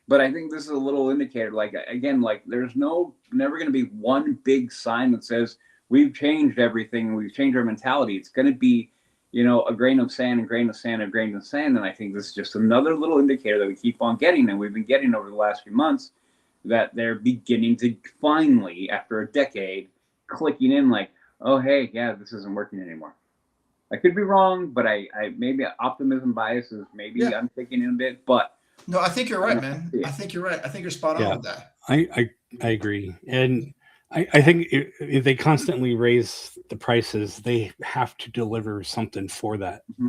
Speaker 3: But I think this is a little indicator. Like, again, like there's never going to be one big sign that says we've changed everything, we've changed our mentality. It's going to be, a grain of sand, a grain of sand, a grain of sand. And I think this is just another little indicator that we keep on getting, and we've been getting over the last few months, that they're beginning to finally, after a decade, clicking in like, oh, hey, yeah, this isn't working anymore. I could be wrong, but I maybe optimism bias is maybe I'm thinking in a bit, but.
Speaker 1: No, I think you're right, man. I think you're right. I think you're spot on with that.
Speaker 2: I agree. And I think if they constantly raise the prices, they have to deliver something for that.
Speaker 3: Mm-hmm.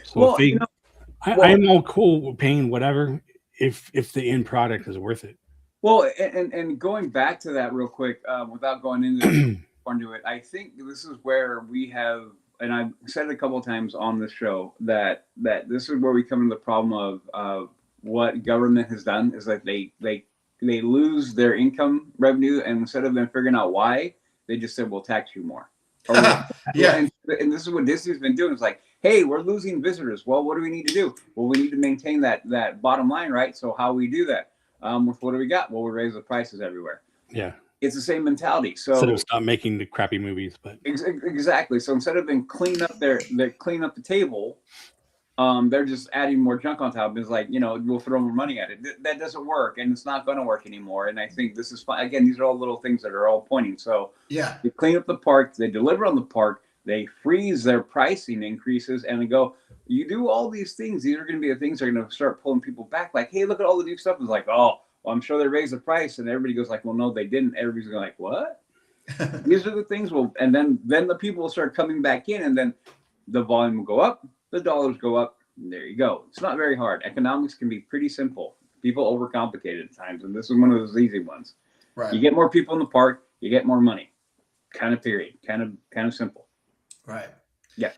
Speaker 2: So well, if they, I'm all cool with paying whatever if the end product is worth it.
Speaker 3: Well, and going back to that real quick, without going into it, I think this is where we have, and I've said it a couple of times on this show, that this is where we come to the problem of what government has done is that they lose their income revenue, and instead of them figuring out why, they just said, we'll tax you more.
Speaker 1: Yeah.
Speaker 3: And this is what Disney's been doing. It's like, hey, we're losing visitors. Well, what do we need to do? Well, we need to maintain that bottom line, right? So how we do that? With what do we got? Well, we raise the prices everywhere.
Speaker 2: Yeah.
Speaker 3: It's the same mentality. So
Speaker 2: instead of stop making the crappy movies, but
Speaker 3: exactly. So instead of them clean up the table, they're just adding more junk on top. It's like, we'll throw more money at it. That doesn't work, and it's not going to work anymore. And I think this is fine. Again, these are all little things that are all pointing. So they clean up the park, they deliver on the park, they freeze their pricing increases, and they go, you do all these things. These are going to be the things that are going to start pulling people back. Like, hey, look at all the new stuff. It's like, oh, well, I'm sure they raised the price, and everybody goes like, well, no, they didn't. Everybody's going like, what? These are the things. Well, and then the people will start coming back in, and then the volume will go up, the dollars go up. And there you go. It's not very hard. Economics can be pretty simple. People overcomplicate it at times, and this is one of those easy ones.
Speaker 1: Right.
Speaker 3: You get more people in the park, you get more money. Kind of period. Kind of simple.
Speaker 1: Right.
Speaker 3: Yeah.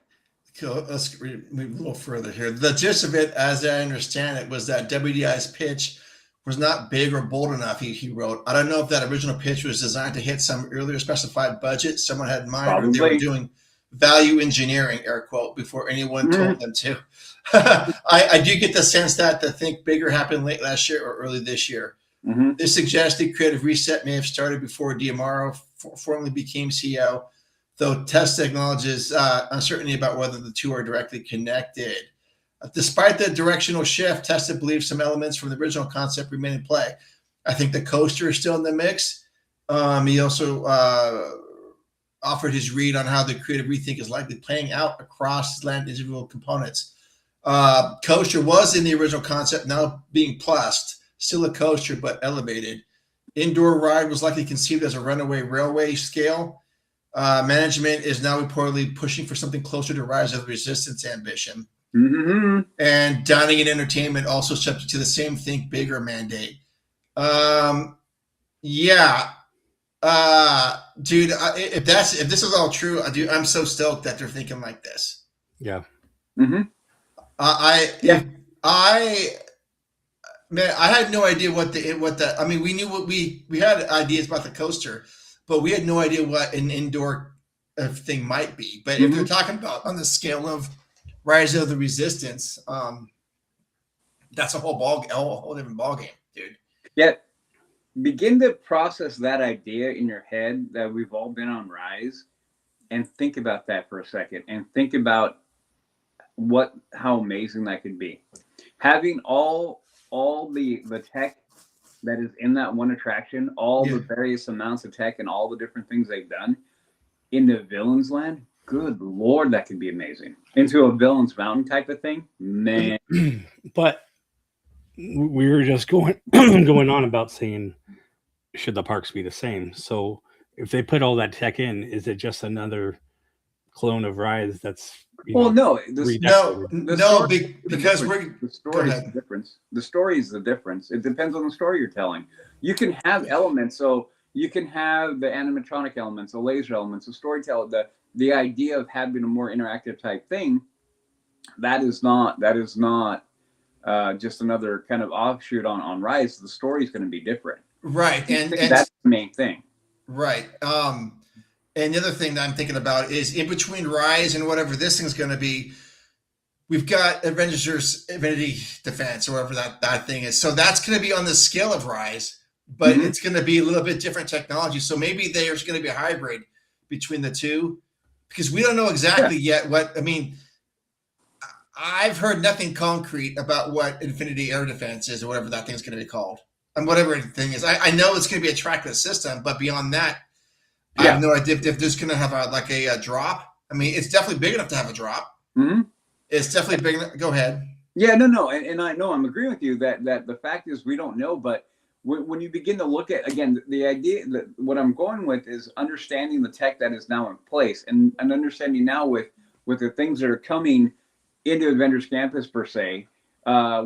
Speaker 1: Cool. Let's move a little further here. The gist of it, as I understand it, was that WDI's pitch was not big or bold enough, he wrote. I don't know if that original pitch was designed to hit some earlier specified budget someone had in mind,
Speaker 3: Probably.
Speaker 1: or they were doing value engineering, air quote, before anyone told them to. I do get the sense that the think bigger happened late last year or early this year.
Speaker 3: Mm-hmm.
Speaker 1: This suggested creative reset may have started before Diamaro formally became CEO, though Testa acknowledges uncertainty about whether the two are directly connected. Despite the directional shift, Testa believes some elements from the original concept remain in play. I think the coaster is still in the mix. He also offered his read on how the creative rethink is likely playing out across land individual components. Coaster was in the original concept, now being plussed, still a coaster, but elevated. Indoor ride was likely conceived as a runaway railway scale. Management is now reportedly pushing for something closer to Rise of the Resistance ambition.
Speaker 3: Mm-hmm.
Speaker 1: And dining and entertainment also subject to the same think bigger mandate. Dude, if this is all true, I'm so stoked that they're thinking like this.
Speaker 2: Yeah.
Speaker 3: Mm-hmm.
Speaker 1: I had no idea I mean, we knew what we had ideas about the coaster, but we had no idea what an indoor thing might be. But if you're talking about on the scale of Rise of the Resistance, that's a whole different ballgame, dude.
Speaker 3: Yeah. Begin to process that idea in your head that we've all been on Rise, and think about that for a second, and think about how amazing that could be. Having all the tech that is in that one attraction, all the various amounts of tech and all the different things they've done into Villains Land. Good Lord, that could be amazing. Into a Villains Mountain type of thing, man.
Speaker 2: But we were just going on about saying, should the parks be the same? So if they put all that tech in, is it just another clone of Rise that's
Speaker 3: because
Speaker 1: the story is
Speaker 3: the difference. The story is the difference. It depends on the story you're telling. You can have elements, so you can have the animatronic elements, the laser elements, the storytelling, the idea of having a more interactive type thing. That is not just another kind of offshoot on Rise. The story is going to be different.
Speaker 1: Right. And
Speaker 3: that's the main thing.
Speaker 1: Right. And the other thing that I'm thinking about is in between Rise and whatever this thing's going to be, we've got Avengers Infinity Defense or whatever that thing is. So that's going to be on the scale of Rise, but it's going to be a little bit different technology. So maybe there's going to be a hybrid between the two, because we don't know exactly yet what, I mean, I've heard nothing concrete about what Infinity Air Defense is or whatever that thing's going to be called. And whatever the thing is, I know it's going to be a trackless system, but beyond that, I have no idea if there's going to have a drop. I mean, it's definitely big enough to have a drop.
Speaker 3: Mm-hmm.
Speaker 1: It's definitely big enough. Go ahead.
Speaker 3: Yeah, no. And I know I'm agreeing with you that the fact is we don't know, but when you begin to look at, again, the idea that what I'm going with is understanding the tech that is now in place and understanding now with the things that are coming into Avengers Campus per se,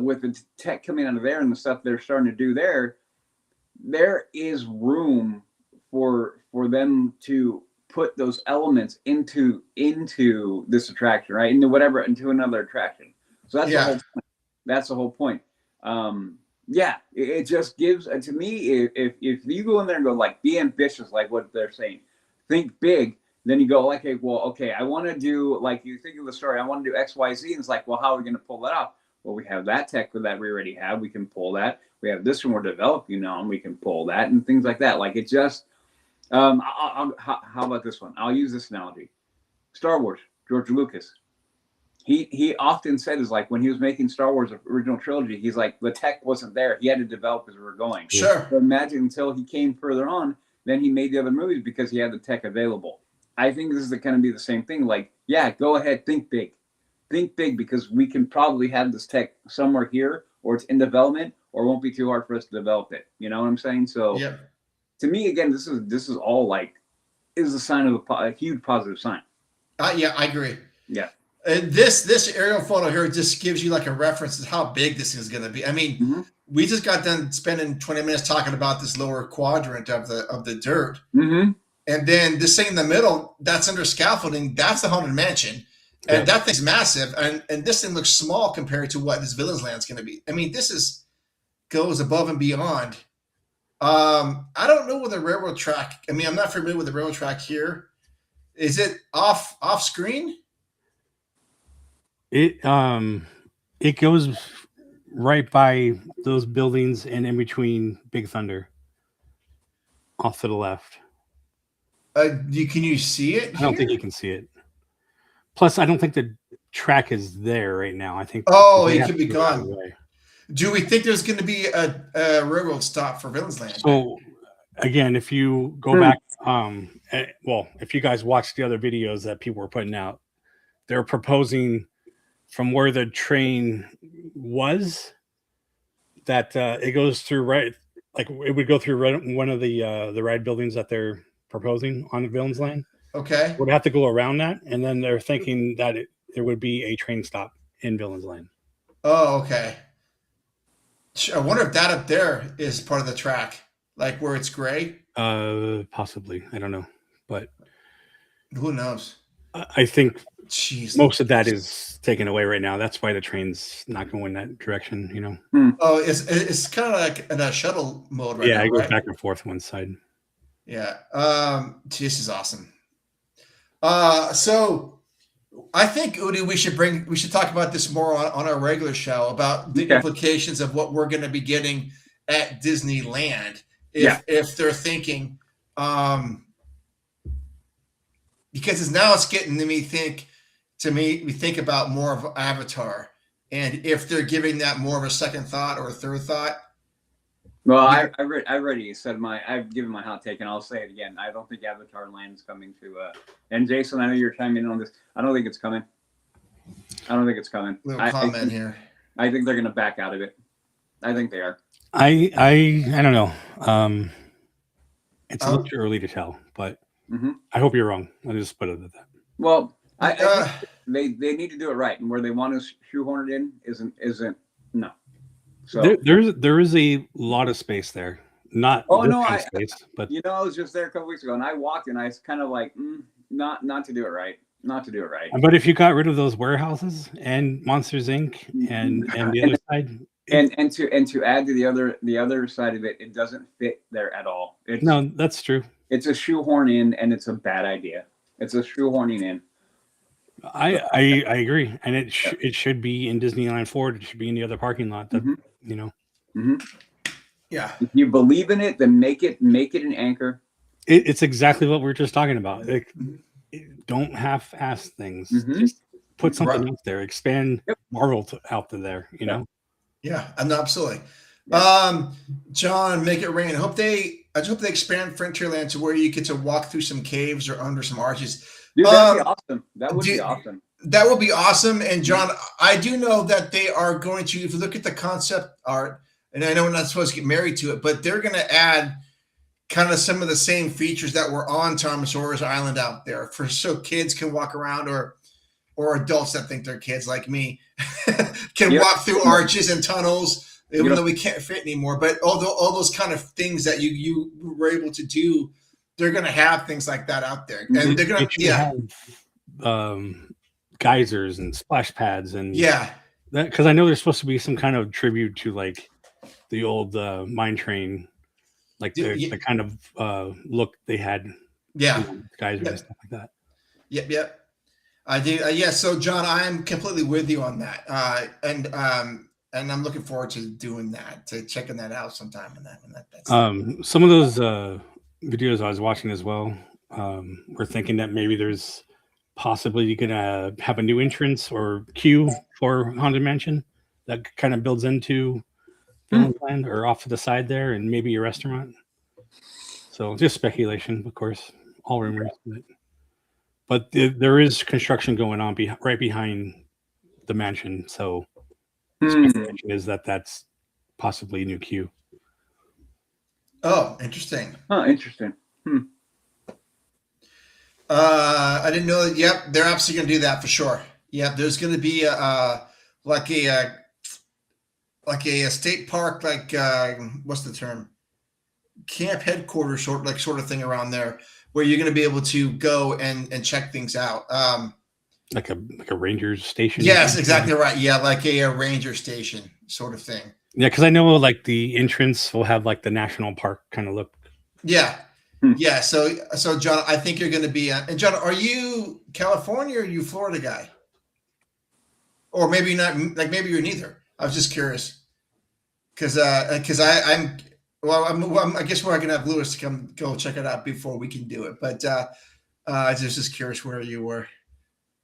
Speaker 3: with the tech coming out of there and the stuff they're starting to do there is room for them to put those elements into this attraction, right? Into another attraction. So that's the whole point. That's the whole point. It just gives to me, if you go in there and go like, be ambitious, like what they're saying, think big. Then you go, okay, I want to do, like, you think of the story, I want to do X, Y, Z. And it's like, well, how are we going to pull that off? Well, we have that tech that we already have. We can pull that. We have this one we're developing now, and we can pull that and things like that. Like, it just, how about this one? I'll use this analogy. Star Wars, George Lucas. He often said, is like, when he was making Star Wars original trilogy, he's like, the tech wasn't there. He had to develop as we were going.
Speaker 1: Sure.
Speaker 3: So imagine until he came further on, then he made the other movies because he had the tech available. I think this is going to be the same thing. Like, go ahead, think big. Think big, because we can probably have this tech somewhere here, or it's in development, or it won't be too hard for us to develop it. You know what I'm saying? So to me, again, this is all like, is a sign of a huge positive sign.
Speaker 1: Yeah, I agree.
Speaker 3: Yeah.
Speaker 1: And this aerial photo here just gives you like a reference to how big this is going to be. I mean, we just got done spending 20 minutes talking about this lower quadrant of the dirt. Mm-hmm. And then this thing in the middle, that's under scaffolding. That's the Haunted Mansion. And that thing's massive. And this thing looks small compared to what this Villains Land's going to be. I mean, goes above and beyond. I don't know where the railroad track, I mean, I'm not familiar with the railroad track here. Is it off screen?
Speaker 2: It goes right by those buildings and in between Big Thunder, off to the left.
Speaker 1: Can you see it here?
Speaker 2: I don't think you can see it. Plus, I don't think the track is there right now. I think.
Speaker 1: Oh, it could be gone. Do we think there's going to be a railroad stop for Villains Land?
Speaker 2: So, again, if you go back, if you guys watch the other videos that people were putting out, they're proposing from where the train was that it goes through like it would go through one of the ride buildings that they're proposing on the Villains Land.
Speaker 1: Okay.
Speaker 2: Would have to go around that, and then they're thinking that there would be a train stop in Villains Land.
Speaker 1: Oh, okay. I wonder if that up there is part of the track, like where it's gray.
Speaker 2: Possibly. I don't know, but
Speaker 1: who knows?
Speaker 2: I think
Speaker 1: Jeez.
Speaker 2: most of that is taken away right now. That's why the train's not going that direction. You know.
Speaker 1: Oh, it's kind of like in a shuttle mode right now.
Speaker 2: Yeah, it goes
Speaker 1: right?
Speaker 2: back and forth one side.
Speaker 1: Yeah. This is awesome. So I think, Udi, we should talk about this more on our regular show about the implications of what we're going to be getting at Disneyland if they're thinking, because now it's getting we think about more of Avatar, and if they're giving that more of a second thought or a third thought.
Speaker 3: Well, I already said I've given my hot take, and I'll say it again. I don't think Avatar Land is coming to. And Jason, I know you're chiming in on this. I don't think it's coming.
Speaker 1: Little comment here.
Speaker 3: I think they're going to back out of it. I think they are.
Speaker 2: I don't know. It's a little too early to tell, but I hope you're wrong. I'll just put it at that.
Speaker 3: Well, I think they need to do it right, and where they want to shoehorn it in isn't no. So
Speaker 2: there is a lot of space there. Not space, but
Speaker 3: I was just there a couple weeks ago, and I walked, and I was kind of like, not to do it right.
Speaker 2: But if you got rid of those warehouses and Monsters Inc. and the other side,
Speaker 3: And to add to the other side of it, it doesn't fit there at all.
Speaker 2: No, that's true.
Speaker 3: It's a shoehorn in, and it's a bad idea. It's a shoehorning in.
Speaker 2: I agree, and it should be in Disneyland Forward. It should be in the other parking lot. That you know.
Speaker 3: Mm-hmm.
Speaker 1: Yeah.
Speaker 3: If you believe in it, then make it an anchor.
Speaker 2: It's exactly what we were just talking about. Don't half-ass things. Just put something out there. Expand Marvel out to there. You know.
Speaker 1: Yeah, absolutely. John, make it rain. I hope they expand Frontierland to where you get to walk through some caves or under some arches.
Speaker 3: Dude, that'd be awesome. That would be awesome.
Speaker 1: That would be awesome. And John, I do know that they are going to, if you look at the concept art, and I know we're not supposed to get married to it, but they're going to add kind of some of the same features that were on Thomas Island out there so kids can walk around or adults that think they're kids like me can walk through arches and tunnels, even though we can't fit anymore. But all those kind of things that you were able to do, they're going to have things like that out there. And they're going to
Speaker 2: have geysers and splash pads and because I know there's supposed to be some kind of tribute to like the old mine train, like the kind of look they had. Yeah, geysers and stuff like that.
Speaker 1: Yep. I do. So John, I am completely with you on that. And I'm looking forward to doing that, to checking that out sometime.
Speaker 2: Some of those videos I was watching as well, we're thinking that maybe there's possibly you can have a new entrance or queue for Haunted Mansion that kind of builds into Land or off to the side there, and maybe a restaurant. So just speculation, of course, all rumors. But there is construction going on right behind the mansion. So speculation is that that's possibly a new queue.
Speaker 1: Oh, interesting.
Speaker 3: Interesting.
Speaker 1: I didn't know that. Yep, they're absolutely going to do that for sure. Yep, there's going to be like a state park, like what's the term? Camp headquarters sort of thing around there, where you're going to be able to go and check things out.
Speaker 2: Like a ranger station.
Speaker 1: Yes, exactly right. Yeah, like a ranger station sort of thing.
Speaker 2: Yeah, because I know like the entrance will have like the national park kind of look.
Speaker 1: Yeah. Yeah. So John, I think you're going to be. And John, are you California or are you Florida guy? Or maybe not. Like maybe you're neither. I was just curious because I guess we're going to have Lewis to go check it out before we can do it. But I was just curious where you were.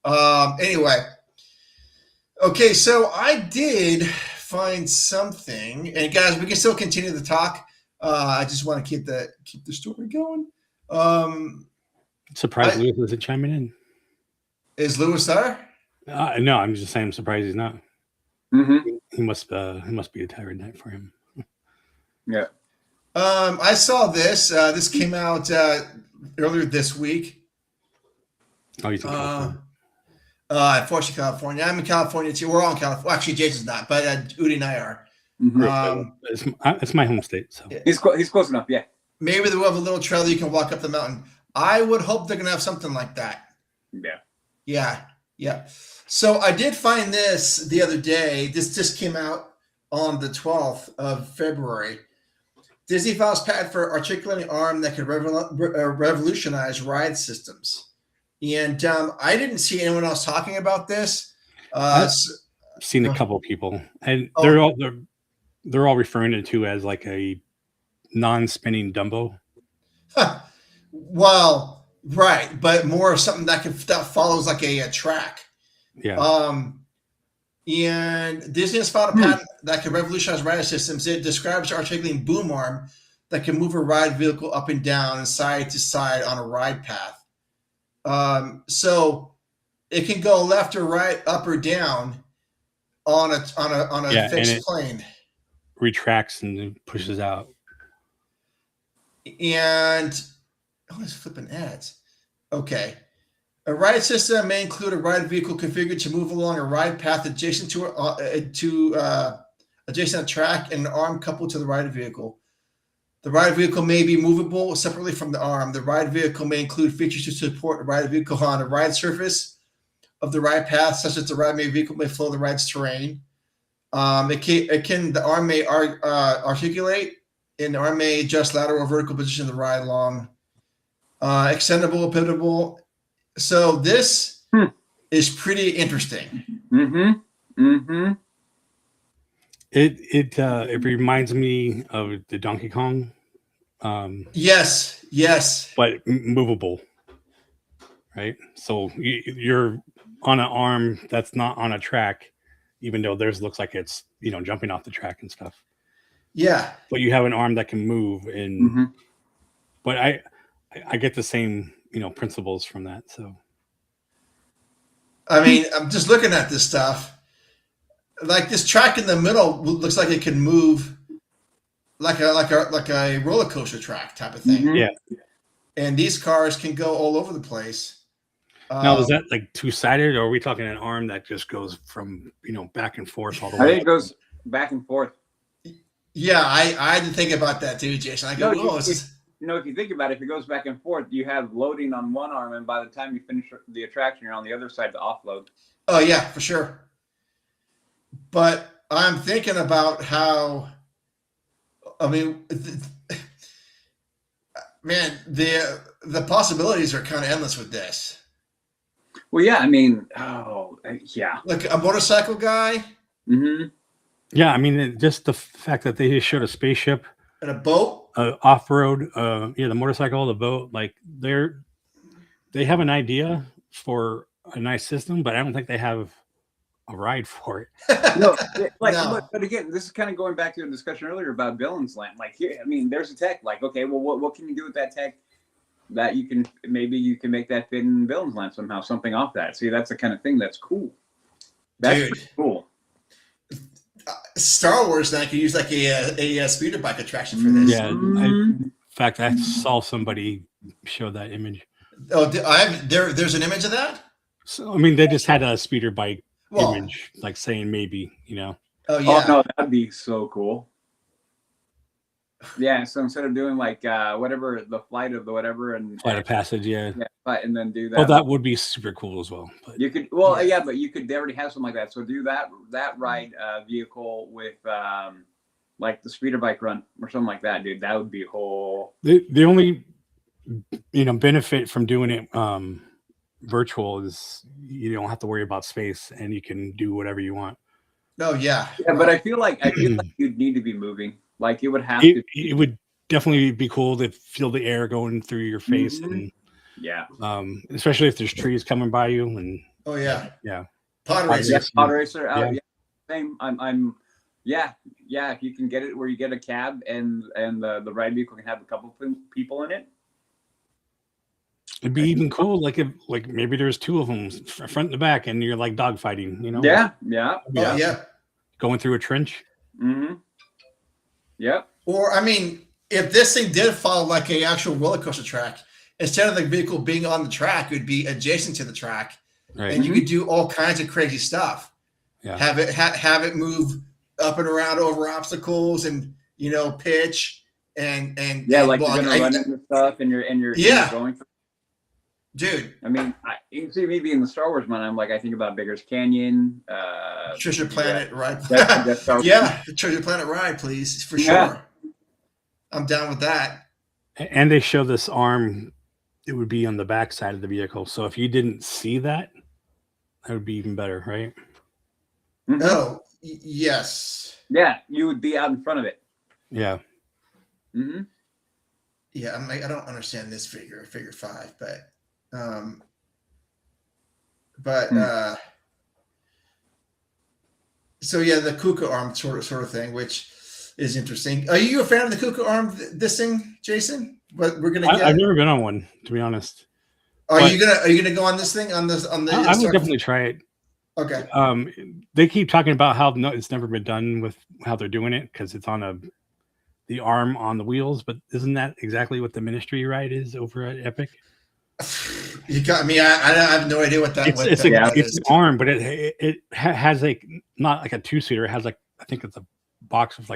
Speaker 1: Anyway. Okay, so I did find something, and guys, we can still continue the talk. I just want to keep the story going.
Speaker 2: Surprised Lewis isn't chiming in.
Speaker 1: Is Lewis there?
Speaker 2: No, I'm just saying I'm surprised he's not. He must be a tired night for him.
Speaker 3: Yeah.
Speaker 1: I saw this. This came out earlier this week.
Speaker 2: Oh, he's in California.
Speaker 1: Unfortunately, California. I'm in California too. We're all in California. Well, actually, Jason's not, but Udi and I are.
Speaker 2: It's my home state, so
Speaker 3: he's close enough. Yeah.
Speaker 1: Maybe they'll have a little trail you can walk up the mountain. I would hope they're gonna have something like that. Yeah. So I did find this the other day. This just came out on the 12th of February. Disney files patent for articulating arm that could revolutionize ride systems. And I didn't see anyone else talking about this.
Speaker 2: I've seen a couple of people, and they're all referring to it as like a non-spinning Dumbo.
Speaker 1: Well, right, but more of something that follows like a track.
Speaker 2: Yeah.
Speaker 1: And Disney has filed a patent that can revolutionize ride systems. It describes an articulating boom arm that can move a ride vehicle up and down and side to side on a ride path. So it can go left or right, up or down on a fixed plane.
Speaker 2: Retracts and pushes out.
Speaker 1: And it's flipping ads. Okay. A ride system may include a ride vehicle configured to move along a ride path adjacent to adjacent track and an arm coupled to the ride vehicle. The ride vehicle may be movable separately from the arm. The ride vehicle may include features to support the ride vehicle on a ride surface of the ride path, such as the ride vehicle may flow the ride's terrain. The arm may articulate, and the arm may adjust lateral or vertical position of the ride along. Extendable, pivotable. So this is pretty interesting.
Speaker 2: It reminds me of the Donkey Kong.
Speaker 1: Yes.
Speaker 2: But movable, right? So you're on an arm that's not on a track, even though theirs looks like it's jumping off the track and stuff.
Speaker 1: Yeah.
Speaker 2: But you have an arm that can move, and but I get the same principles from that. So
Speaker 1: I mean, I'm just looking at this stuff. Like this track in the middle looks like it can move like a roller coaster track type of thing.
Speaker 2: Yeah.
Speaker 1: And these cars can go all over the place.
Speaker 2: Now, is that like two-sided, or are we talking an arm that just goes from back and forth all the way?
Speaker 3: I think it goes back and forth.
Speaker 1: Yeah, I had to think about that too, Jason. I go,
Speaker 3: if you think about it, if it goes back and forth, you have loading on one arm, and by the time you finish the attraction, you're on the other side to offload.
Speaker 1: Oh yeah, for sure. But I'm thinking about how, I mean, man, the possibilities are kind of endless with this.
Speaker 3: Well, yeah, I mean, yeah.
Speaker 1: Like a motorcycle guy.
Speaker 2: Yeah, I mean, just the fact that they just showed a spaceship
Speaker 1: and a boat,
Speaker 2: off-road, the motorcycle, the boat, like they have an idea for a nice system, but I don't think they have a ride for it.
Speaker 3: No. But again, this is kind of going back to a discussion earlier about Villains Land. Like here, I mean, there's a tech. Like, okay, well, what can you do with that tech that you can make that fit in Villains Land somehow, something off that. See, that's the kind of thing that's cool. That's pretty cool.
Speaker 1: Star Wars now could use like a speeder bike attraction for this.
Speaker 2: Yeah. In fact, I saw somebody show that image.
Speaker 1: Oh, there's an image of that?
Speaker 2: So, I mean, they just had a speeder bike image, like saying maybe,
Speaker 1: Oh, yeah.
Speaker 3: Oh, no, that'd be so cool. Yeah, so instead of doing like whatever, the flight of the whatever and
Speaker 2: flight of passage,
Speaker 3: and then do that.
Speaker 2: Oh, that would be super cool as well. But
Speaker 3: you could, but you could already have something like that. So do that ride vehicle with like the speeder bike run or something like that, dude. That would be whole.
Speaker 2: The only benefit from doing it virtual is you don't have to worry about space and you can do whatever you want.
Speaker 1: Oh yeah.
Speaker 3: Yeah, but I feel like you'd need to be moving. Like it would have to.
Speaker 2: It would definitely be cool to feel the air going through your face, and especially if there's trees coming by you. And
Speaker 1: oh yeah,
Speaker 2: yeah,
Speaker 1: pod racer,
Speaker 3: Same. I'm. Yeah. If you can get it where you get a cab and the ride vehicle can have a couple of people in it.
Speaker 2: It'd be even cool, like if maybe there's two of them, front and the back, and you're like dogfighting,
Speaker 3: Yeah.
Speaker 2: Going through a trench.
Speaker 3: Mm-hmm. Yep.
Speaker 1: Or I mean, if this thing did follow like a actual roller coaster track, instead of the vehicle being on the track, it would be adjacent to the track,
Speaker 2: right.
Speaker 1: And you could do all kinds of crazy stuff.
Speaker 2: Yeah.
Speaker 1: Have it move up and around over obstacles, and pitch and
Speaker 3: like you're gonna run into stuff, and you're going through.
Speaker 1: Dude,
Speaker 3: I mean, you can see me being the Star Wars man. I'm like, I think about Bigger's Canyon,
Speaker 1: Treasure Planet ride. Treasure Planet ride, please, for sure. I'm down with that.
Speaker 2: And they show this arm; it would be on the back side of the vehicle. So if you didn't see that, that would be even better, right?
Speaker 3: Mm-hmm.
Speaker 1: Oh, yes.
Speaker 3: Yeah, you would be out in front of it.
Speaker 2: Yeah.
Speaker 3: Mm-hmm.
Speaker 1: Yeah, I don't understand this figure 5, but. So yeah, the Kuka arm sort of thing, which is interesting. Are you a fan of the Kuka arm? This thing, Jason? But we're gonna.
Speaker 2: I've never been on one, to be honest.
Speaker 1: Are you gonna go on this thing on the?
Speaker 2: I would definitely try it.
Speaker 1: Okay.
Speaker 2: They keep talking about how it's never been done with how they're doing it because it's on the arm on the wheels, but isn't that exactly what the Ministry ride is over at Epic?
Speaker 1: You got me. I have no idea what that is.
Speaker 2: It's an arm, but it has not like a 2-seater. It has I think it's a box of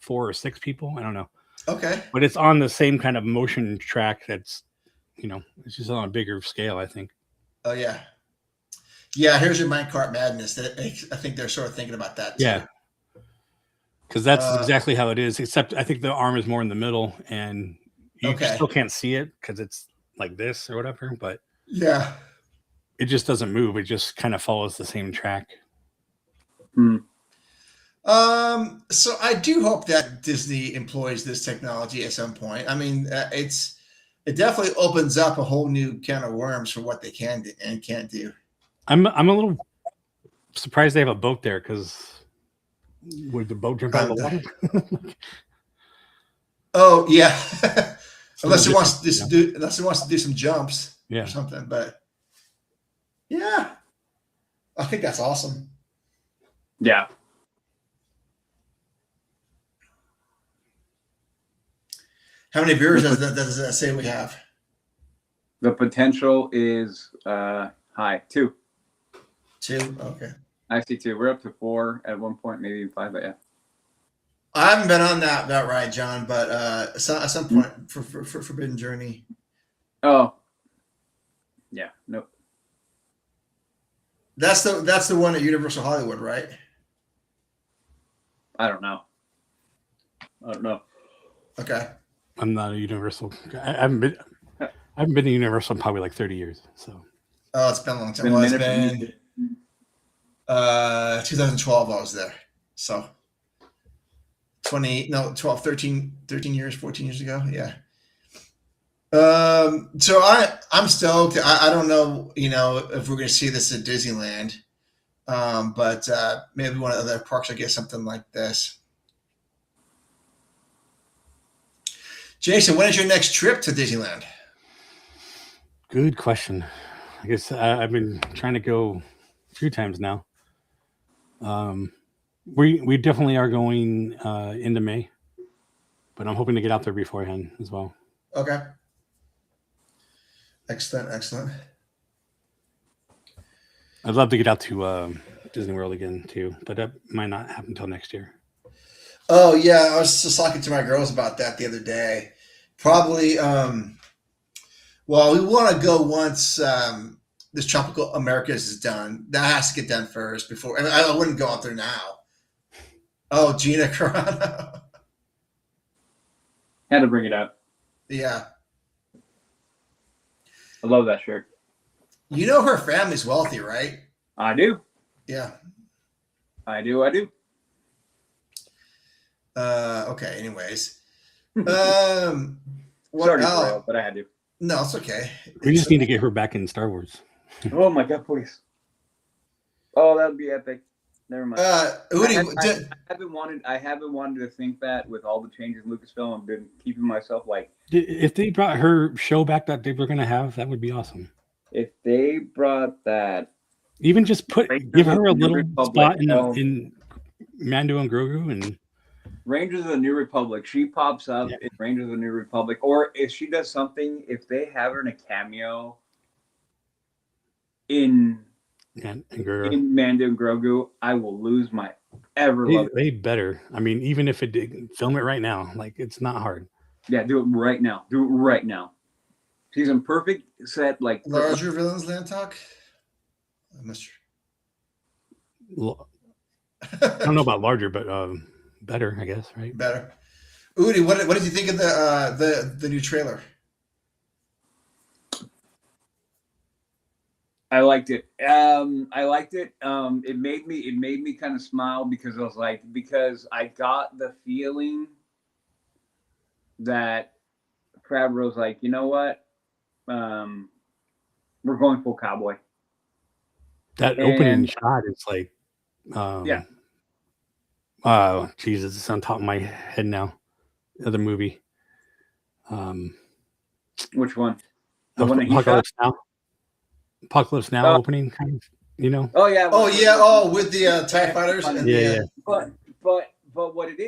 Speaker 2: 4 or 6 people. I don't know.
Speaker 1: Okay.
Speaker 2: But it's on the same kind of motion track. That's it's just on a bigger scale, I think.
Speaker 1: Oh yeah. Yeah, here's your minecart madness. That I think they're sort of thinking about that too.
Speaker 2: Yeah, because that's exactly how it is. Except I think the arm is more in the middle, and you still can't see it because it's like this or whatever. But
Speaker 1: yeah,
Speaker 2: it just doesn't move. It just kind of follows the same track.
Speaker 1: So I do hope that Disney employs this technology at some point. I mean, it definitely opens up a whole new can of worms for what they can do and can't do.
Speaker 2: I'm a little surprised they have a boat there because would the boat jump out of the water?
Speaker 1: Oh yeah, unless
Speaker 2: it
Speaker 1: wants to do some jumps
Speaker 2: or
Speaker 1: something. But yeah, I think that's awesome.
Speaker 3: Yeah.
Speaker 1: How many viewers does that say we have?
Speaker 3: The potential is high. 2.
Speaker 1: 2? Okay.
Speaker 3: I see 2. We're up to 4 at one point, maybe 5, but yeah.
Speaker 1: I haven't been on that ride, John, but at some point for Forbidden Journey.
Speaker 3: Oh. Yeah. Nope.
Speaker 1: That's the one at Universal Hollywood, right?
Speaker 3: I don't know.
Speaker 1: Okay.
Speaker 2: I'm not a Universal. I haven't been to Universal in probably like 30 years. So.
Speaker 1: Oh, it's been a long time. Well, it's been 2012 I was there. So 12, 13 years, 14 years ago. Yeah. So I'm stoked. I don't know, if we're going to see this at Disneyland. But maybe one of the other parks will get something like this. Jason, when is your next trip to Disneyland?
Speaker 2: Good question. I guess I've been trying to go a few times now. We definitely are going into May, but I'm hoping to get out there beforehand as well.
Speaker 1: Okay. Excellent.
Speaker 2: I'd love to get out to Disney World again too, but that might not happen until next year.
Speaker 1: Oh yeah, I was just talking to my girls about that the other day. Probably, well, we want to go once this Tropical Americas is done. That has to get done first before. I mean, I wouldn't go out there now. Oh, Gina Carano.
Speaker 3: Had to bring it up.
Speaker 1: Yeah.
Speaker 3: I love that shirt.
Speaker 1: You know her family's wealthy, right?
Speaker 3: I do.
Speaker 1: Yeah.
Speaker 3: I do.
Speaker 1: Okay. Anyways.
Speaker 3: Sorry, but I had to.
Speaker 1: No, it's okay.
Speaker 2: We just need to get her back in Star Wars.
Speaker 3: Oh my God, please. Oh, that would be epic. Never mind. I haven't wanted to think that with all the changes in Lucasfilm. I've been keeping myself like.
Speaker 2: If they brought her show back that they were going to have, that would be awesome.
Speaker 3: If they brought that,
Speaker 2: even just give her a little spot in Mando and Grogu and
Speaker 3: Rangers of the New Republic. She pops up in Rangers of the New Republic, or if she does something, if they have her in a cameo in Mando and Grogu, I will lose my love.
Speaker 2: They better. I mean, even if it did, film it right now. Like, it's not hard.
Speaker 3: Yeah, do it right now. She's in perfect set. Like
Speaker 1: larger villains land talk. I
Speaker 2: don't know about larger, but better, I guess. Right?
Speaker 1: Better. Udi, what did you think of the new trailer?
Speaker 3: I liked it. It made me kind of smile because I got the feeling that Favreau's like, you know what? We're going full cowboy.
Speaker 2: That opening shot is like,
Speaker 3: yeah.
Speaker 2: Oh, Jesus, it's on top of my head now. The other movie.
Speaker 3: Which one?
Speaker 2: The one Apocalypse Now opening, kind of,
Speaker 3: Oh yeah.
Speaker 1: Oh, with the TIE fighters.
Speaker 3: But what it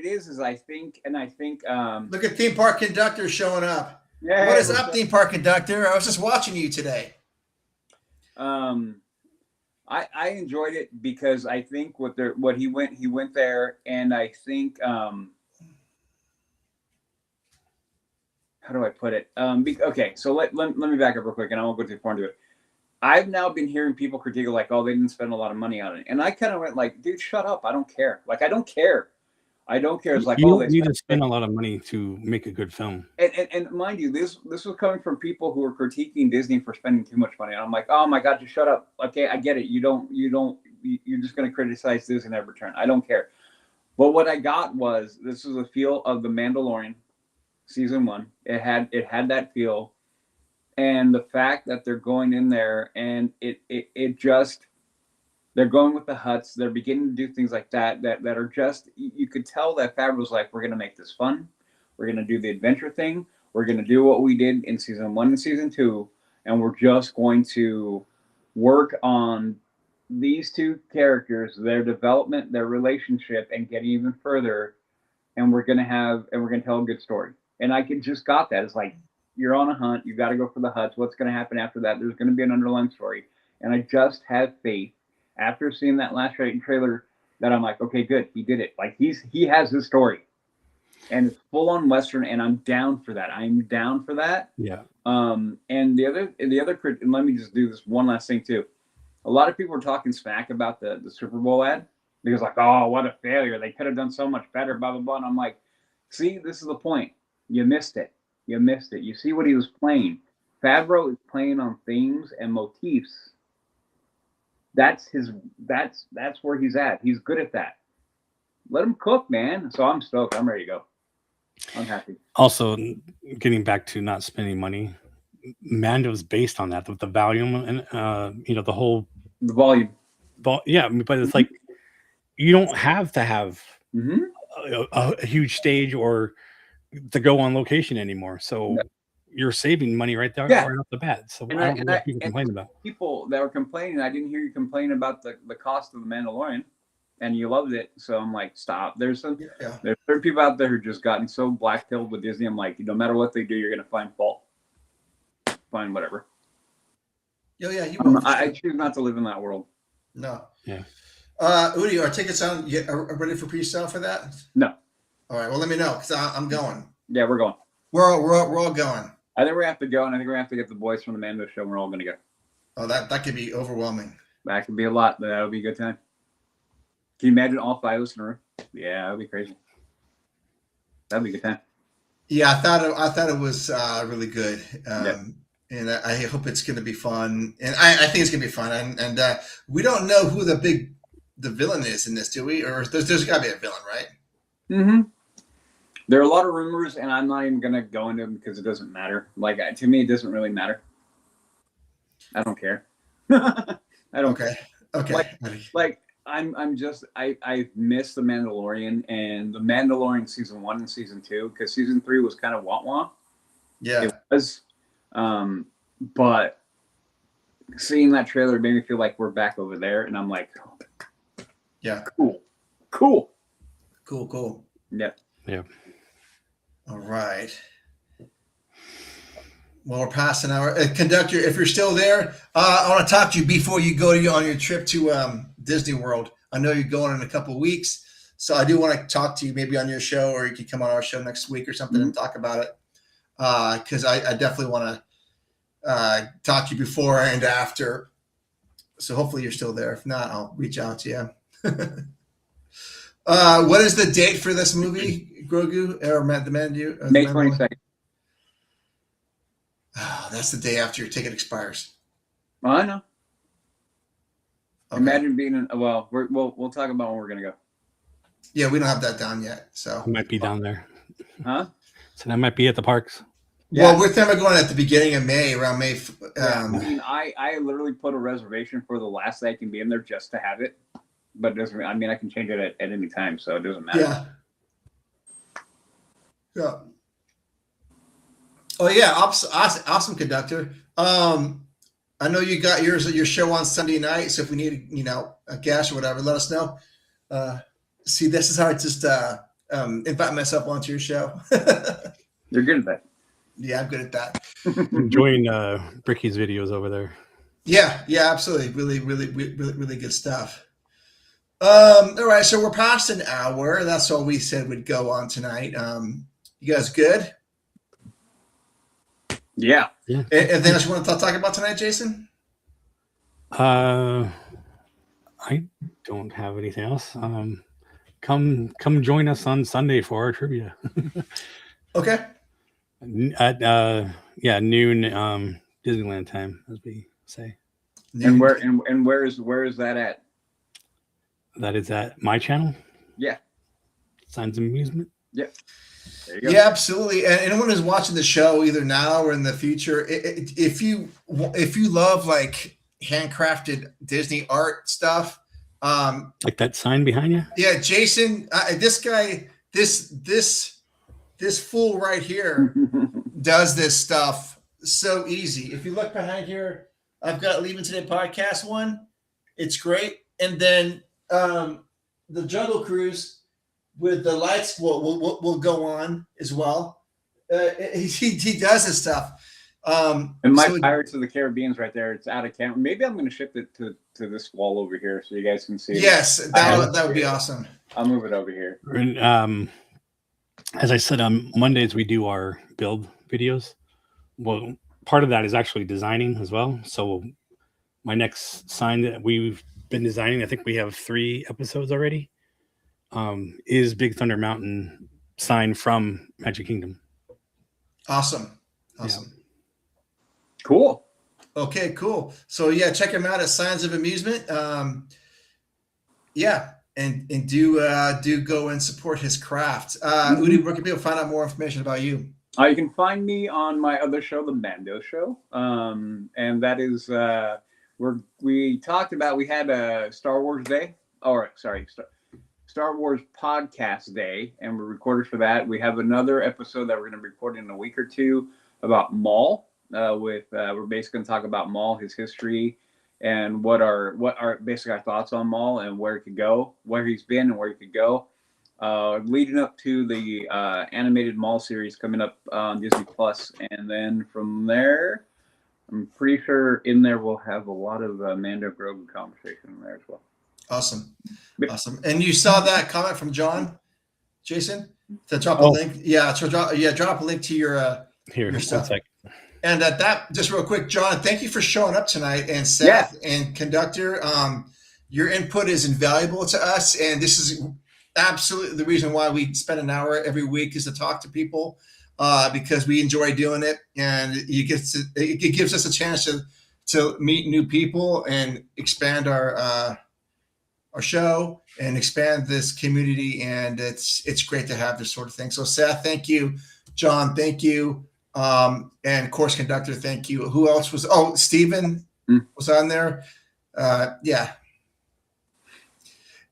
Speaker 3: is I think.
Speaker 1: Look at theme park conductor showing up.
Speaker 3: Yeah.
Speaker 1: What is up, theme park conductor? I was just watching you today.
Speaker 3: I enjoyed it because I think he went there, and I think how do I put it? Okay, so let me back up real quick, and I won't go too far into it. I've now been hearing people critique like, oh, they didn't spend a lot of money on it. And I kind of went like, dude, shut up. I don't care. Like, I don't care. I don't care. It's like,
Speaker 2: you
Speaker 3: oh,
Speaker 2: don't need to spend a lot of money to make a good film.
Speaker 3: And mind you, this was coming from people who were critiquing Disney for spending too much money. And I'm like, oh my God, just shut up. Okay, I get it. You're just going to criticize Disney in every turn. I don't care. But what I got was, this was a feel of The Mandalorian season 1. It had that feel. And the fact that they're going in there and it just, they're going with the Hutts. They're beginning to do things like that are just, you could tell that Favreau's like, we're going to make this fun. We're going to do the adventure thing. We're going to do what we did in season 1 and season 2. And we're just going to work on these two characters, their development, their relationship, and get even further. And we're going to tell a good story. And I just got that. It's like, you're on a hunt. You got to go for the Hutts. What's going to happen after that? There's going to be an underlying story. And I just have faith after seeing that last trailer that I'm like, okay, good. He did it. Like he has his story and it's full on Western. And I'm down for that. I'm down for that.
Speaker 2: Yeah.
Speaker 3: And the other, and let me just do this one last thing too. A lot of people were talking smack about the Super Bowl ad because like, oh, what a failure. They could have done so much better, blah, blah, blah. And I'm like, see, this is the point. You missed it. You missed it. You see what he was playing. Favreau is playing on themes and motifs. That's where he's at. He's good at that. Let him cook, man. So I'm stoked. I'm ready to go. I'm happy.
Speaker 2: Also, getting back to not spending money, Mando's based on that, with the volume and the whole
Speaker 3: the volume.
Speaker 2: Yeah, but it's like you don't have to have
Speaker 3: Mm-hmm.
Speaker 2: a huge stage or to go on location anymore. So you're saving money right there, right off the bat. So I don't know what people complain about.
Speaker 3: People that were complaining, I didn't hear you complain about the cost of The Mandalorian, and you loved it. So I'm like, stop. There's certain people out there who just gotten so black-pilled with Disney. I'm like, no matter what they do, you're gonna find fault. Find whatever.
Speaker 1: Yeah,
Speaker 3: I choose not to live in that world.
Speaker 1: No.
Speaker 2: Yeah.
Speaker 1: Udi, are tickets on? Are ready for pre-sale for that?
Speaker 3: No.
Speaker 1: All right. Well, let me know because I'm going.
Speaker 3: Yeah, we're going.
Speaker 1: We're all going.
Speaker 3: I think we have to go, and I think we have to get the boys from the Mando show. And we're all going to go.
Speaker 1: Oh, that could be overwhelming.
Speaker 3: That could be a lot, but that'll be a good time. Can you imagine all 5 of us in a room? Yeah, that'd be crazy. That'd be a good time.
Speaker 1: Yeah, I thought it was really good, and I hope it's going to be fun. And I think it's going to be fun. And we don't know who the villain is in this, do we? Or there's got to be a villain, right?
Speaker 3: Mm-hmm. There are a lot of rumors, and I'm not even going to go into them because it doesn't matter. Like, to me, it doesn't really matter. I don't care. I don't care.
Speaker 1: Okay.
Speaker 3: Like I'm just I missed The Mandalorian and The Mandalorian season 1 and season 2 because season 3 was kind of wah-wah.
Speaker 1: Yeah.
Speaker 3: It was. But seeing that trailer made me feel like we're back over there, and I'm like,
Speaker 1: yeah,
Speaker 3: cool.
Speaker 2: Yeah.
Speaker 1: All right. Well, we're past an hour. Conductor, if you're still there, I want to talk to you before you go on your trip to Disney World. I know you're going in a couple of weeks, so I do want to talk to you maybe on your show, or you can come on our show next week or something and talk about it. Because I definitely want to talk to you before and after. So hopefully you're still there. If not, I'll reach out to you. What is the date for this movie, Grogu, or the Mando?
Speaker 3: May 22nd.
Speaker 1: Oh, that's the day after your ticket expires.
Speaker 3: Well, I know.
Speaker 1: Okay.
Speaker 3: Imagine being in. Well, we'll talk about when we're gonna go.
Speaker 1: Yeah, we don't have that down yet. So
Speaker 2: I might be down there.
Speaker 3: Huh?
Speaker 2: So I might be at the parks.
Speaker 1: Yeah. Well, we're thinking of going at the beginning of May, around May.
Speaker 3: I mean, I literally put a reservation for the last day I can be in there just to have it. But it doesn't. I mean, I can change it at any time, so it doesn't matter.
Speaker 1: Yeah. Yeah. Oh yeah, awesome, conductor. I know you got your show on Sunday night, so if we need a guest or whatever, let us know. See, this is how I just invite myself onto your show.
Speaker 3: You're good at that.
Speaker 1: Yeah, I'm good at that.
Speaker 2: Enjoying Bricky's videos over there.
Speaker 1: Yeah, absolutely. Really good stuff. All right, so we're past an hour. That's all we said would go on tonight. You guys good?
Speaker 3: Yeah.
Speaker 1: Anything else you want to talk about tonight, Jason?
Speaker 2: I don't have anything else. Come join us on Sunday for our trivia.
Speaker 1: Okay.
Speaker 2: At noon Disneyland time, as we say.
Speaker 3: And where is that at?
Speaker 2: That is at my channel.
Speaker 3: Yeah.
Speaker 2: Signs of Amusement.
Speaker 3: Yeah. There you go.
Speaker 1: Yeah, absolutely. And anyone who's watching the show, either now or in the future, if you love like handcrafted Disney art stuff,
Speaker 2: Like that sign behind you.
Speaker 1: yeah, Jason, this guy, this fool right here does this stuff so easy. If you look behind here, I've got Leaving Today podcast one. It's great. And then the Jungle Cruise with the lights will go on as well. He does this stuff.
Speaker 3: And my Pirates of the Caribbean's right there. It's out of camera. Maybe I'm going to shift it to this wall over here so you guys can see.
Speaker 1: Yes, that would be awesome.
Speaker 3: I'll move it over here.
Speaker 2: And as I said, on Mondays we do our build videos. Well, part of that is actually designing as well. So my next sign that we've been designing, I think we have 3 episodes already, is Big Thunder Mountain sign from Magic Kingdom.
Speaker 1: Awesome.
Speaker 2: Yeah.
Speaker 3: Cool.
Speaker 1: Okay, cool. So yeah, check him out at Signs of Amusement. Yeah, and do go and support his craft. Udi, where can people find out more information about you?
Speaker 3: You can find me on my other show, The Mando Show, and that is we had a Star Wars Day, Star Wars Podcast Day, and we recorded for that. We have another episode that we're going to record in a week or two about Maul. We're basically going to talk about Maul, his history, and what are basically our thoughts on Maul and where he could go, where he's been and where he could go. Leading up to the animated Maul series coming up on Disney Plus, and then from there, I'm pretty sure in there we'll have a lot of Mando Grogu conversation in there as well.
Speaker 1: Awesome. And you saw that comment from John, Jason, to drop a link. Yeah, drop a link to your stuff. And that just real quick, John, thank you for showing up tonight, and Seth and Conductor. Your input is invaluable to us, and this is absolutely the reason why we spend an hour every week is to talk to people, because we enjoy doing it, and it gives us a chance to meet new people and expand our show and expand this community, and it's great to have this sort of thing. So Seth, thank you. John, thank you. And Course Conductor, thank you. Who else was? Oh, Steven was on there. Yeah.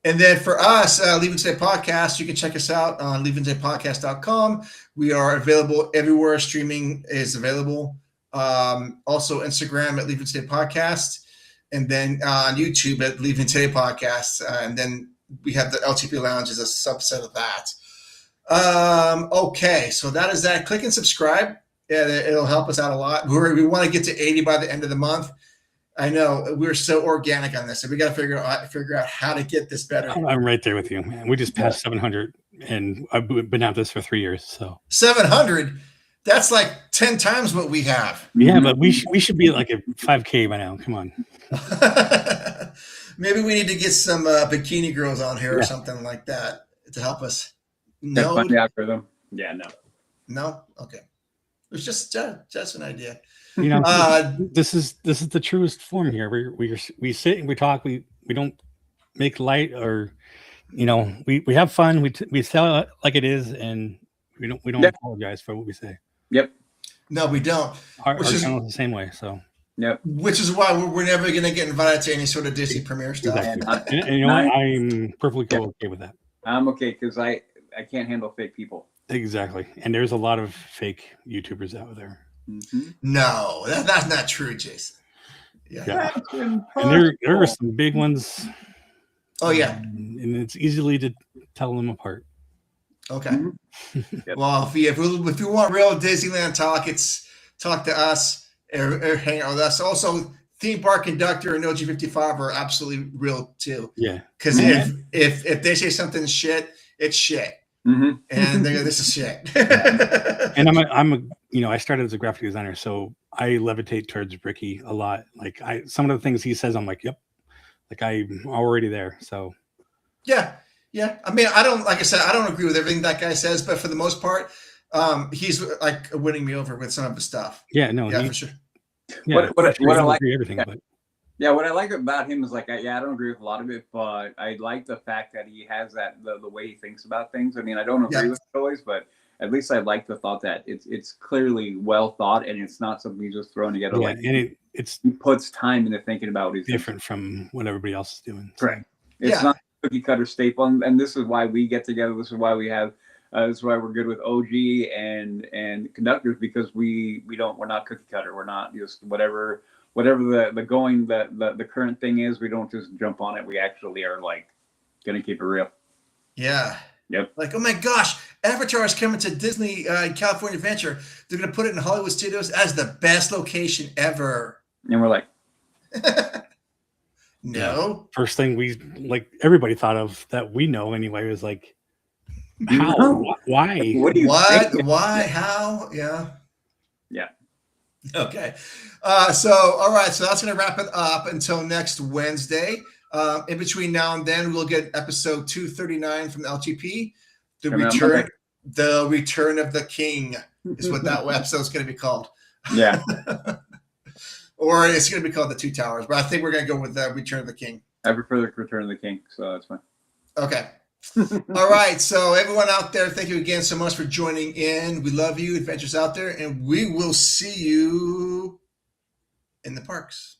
Speaker 1: And then for us, Leaving Today Podcast, you can check us out on leavingtodaypodcast.com. We are available everywhere. Streaming is available. Also Instagram at Leaving Today Podcast, and then on YouTube at Leaving Today Podcast. And then we have the LTP Lounge as a subset of that. Okay, so that is that. Click and subscribe. Yeah, it'll help us out a lot. We want to get to 80 by the end of the month. I know we're so organic on this, so we got to figure out how to get this better.
Speaker 2: I'm right there with you, man. We just passed 700, and I've been at this for 3 years. So
Speaker 1: 700, that's like 10 times what we have.
Speaker 2: Yeah, but we should be like a 5K by now. Come on.
Speaker 1: Maybe we need to get some bikini girls on here or something like that to help us. No,
Speaker 3: after them. Yeah,
Speaker 1: no. Okay. It's just an idea.
Speaker 2: You know, this is the truest form here. We sit and we talk. We don't make light, or we have fun. We tell it like it is, and we don't apologize for what we say.
Speaker 3: Yep.
Speaker 1: No, we don't.
Speaker 2: Our channel is the same way. So.
Speaker 3: Yep.
Speaker 1: Which is why we're never going to get invited to any sort of Disney premiere stuff.
Speaker 2: Exactly. And you know what? I'm perfectly okay with that.
Speaker 3: I'm okay because I can't handle fake people. Exactly.
Speaker 2: And there's a lot of fake YouTubers out there.
Speaker 3: Mm-hmm.
Speaker 1: No, that's not true, Jason.
Speaker 2: Yeah. And there are some big ones.
Speaker 1: Oh, yeah.
Speaker 2: And it's easily to tell them apart.
Speaker 1: Okay. Mm-hmm. Well, if you want real Disneyland talk, it's talk to us or hang out with us. Also, Theme Park Conductor and OG55 are absolutely real too.
Speaker 2: Yeah.
Speaker 1: Because if they say something's shit, it's shit.
Speaker 3: Mm-hmm.
Speaker 1: and they go, "This is shit."
Speaker 2: And I started as a graphic designer, so I levitate towards Ricky a lot. Like some of the things he says, I'm like, yep, like I'm already there. So
Speaker 1: yeah. I mean, I don't, like I said, I don't agree with everything that guy says, but for the most part, he's like winning me over with some of his stuff.
Speaker 2: yeah, no,
Speaker 1: Yeah, for sure.
Speaker 2: Yeah,
Speaker 3: What I like,
Speaker 2: everything,
Speaker 3: yeah.
Speaker 2: but
Speaker 3: Yeah, what I like about him is like, I don't agree with a lot of it, but I like the fact that he has the way he thinks about things. I mean, I don't agree with it always, but at least I like the thought that it's clearly well thought and it's not something he's just throwing together.
Speaker 2: yeah,
Speaker 3: Like,
Speaker 2: and it's
Speaker 3: he puts time into thinking about what he's
Speaker 2: different from what everybody else is doing.
Speaker 3: Correct. It's not a cookie cutter staple, and this is why we get together. This is why we have. This is why we're good with OG and conductors, because we're not cookie cutter. We're not just whatever the current thing is. We don't just jump on it. We actually are like gonna keep it real.
Speaker 1: Yeah.
Speaker 3: Yep.
Speaker 1: Like, oh my gosh, Avatar is coming to Disney California Adventure. They're gonna put it in Hollywood Studios as the best location ever.
Speaker 3: And we're like,
Speaker 1: no.
Speaker 2: First thing everybody thought of that we know anyway was like, how? Why?
Speaker 3: What?
Speaker 1: Why? How? Yeah.
Speaker 3: Yeah.
Speaker 1: Okay. So, all right. So that's going to wrap it up until next Wednesday. In between now and then, we'll get episode 239 from the LTP. The Return of the King is what that episode is going to be called.
Speaker 3: Yeah.
Speaker 1: Or it's going to be called The Two Towers, but I think we're going to go with the Return of the King.
Speaker 3: I prefer the Return of the King, so that's fine.
Speaker 1: Okay. All right. So everyone out there, thank you again so much for joining in. We love you, adventures out there, and we will see you in the parks.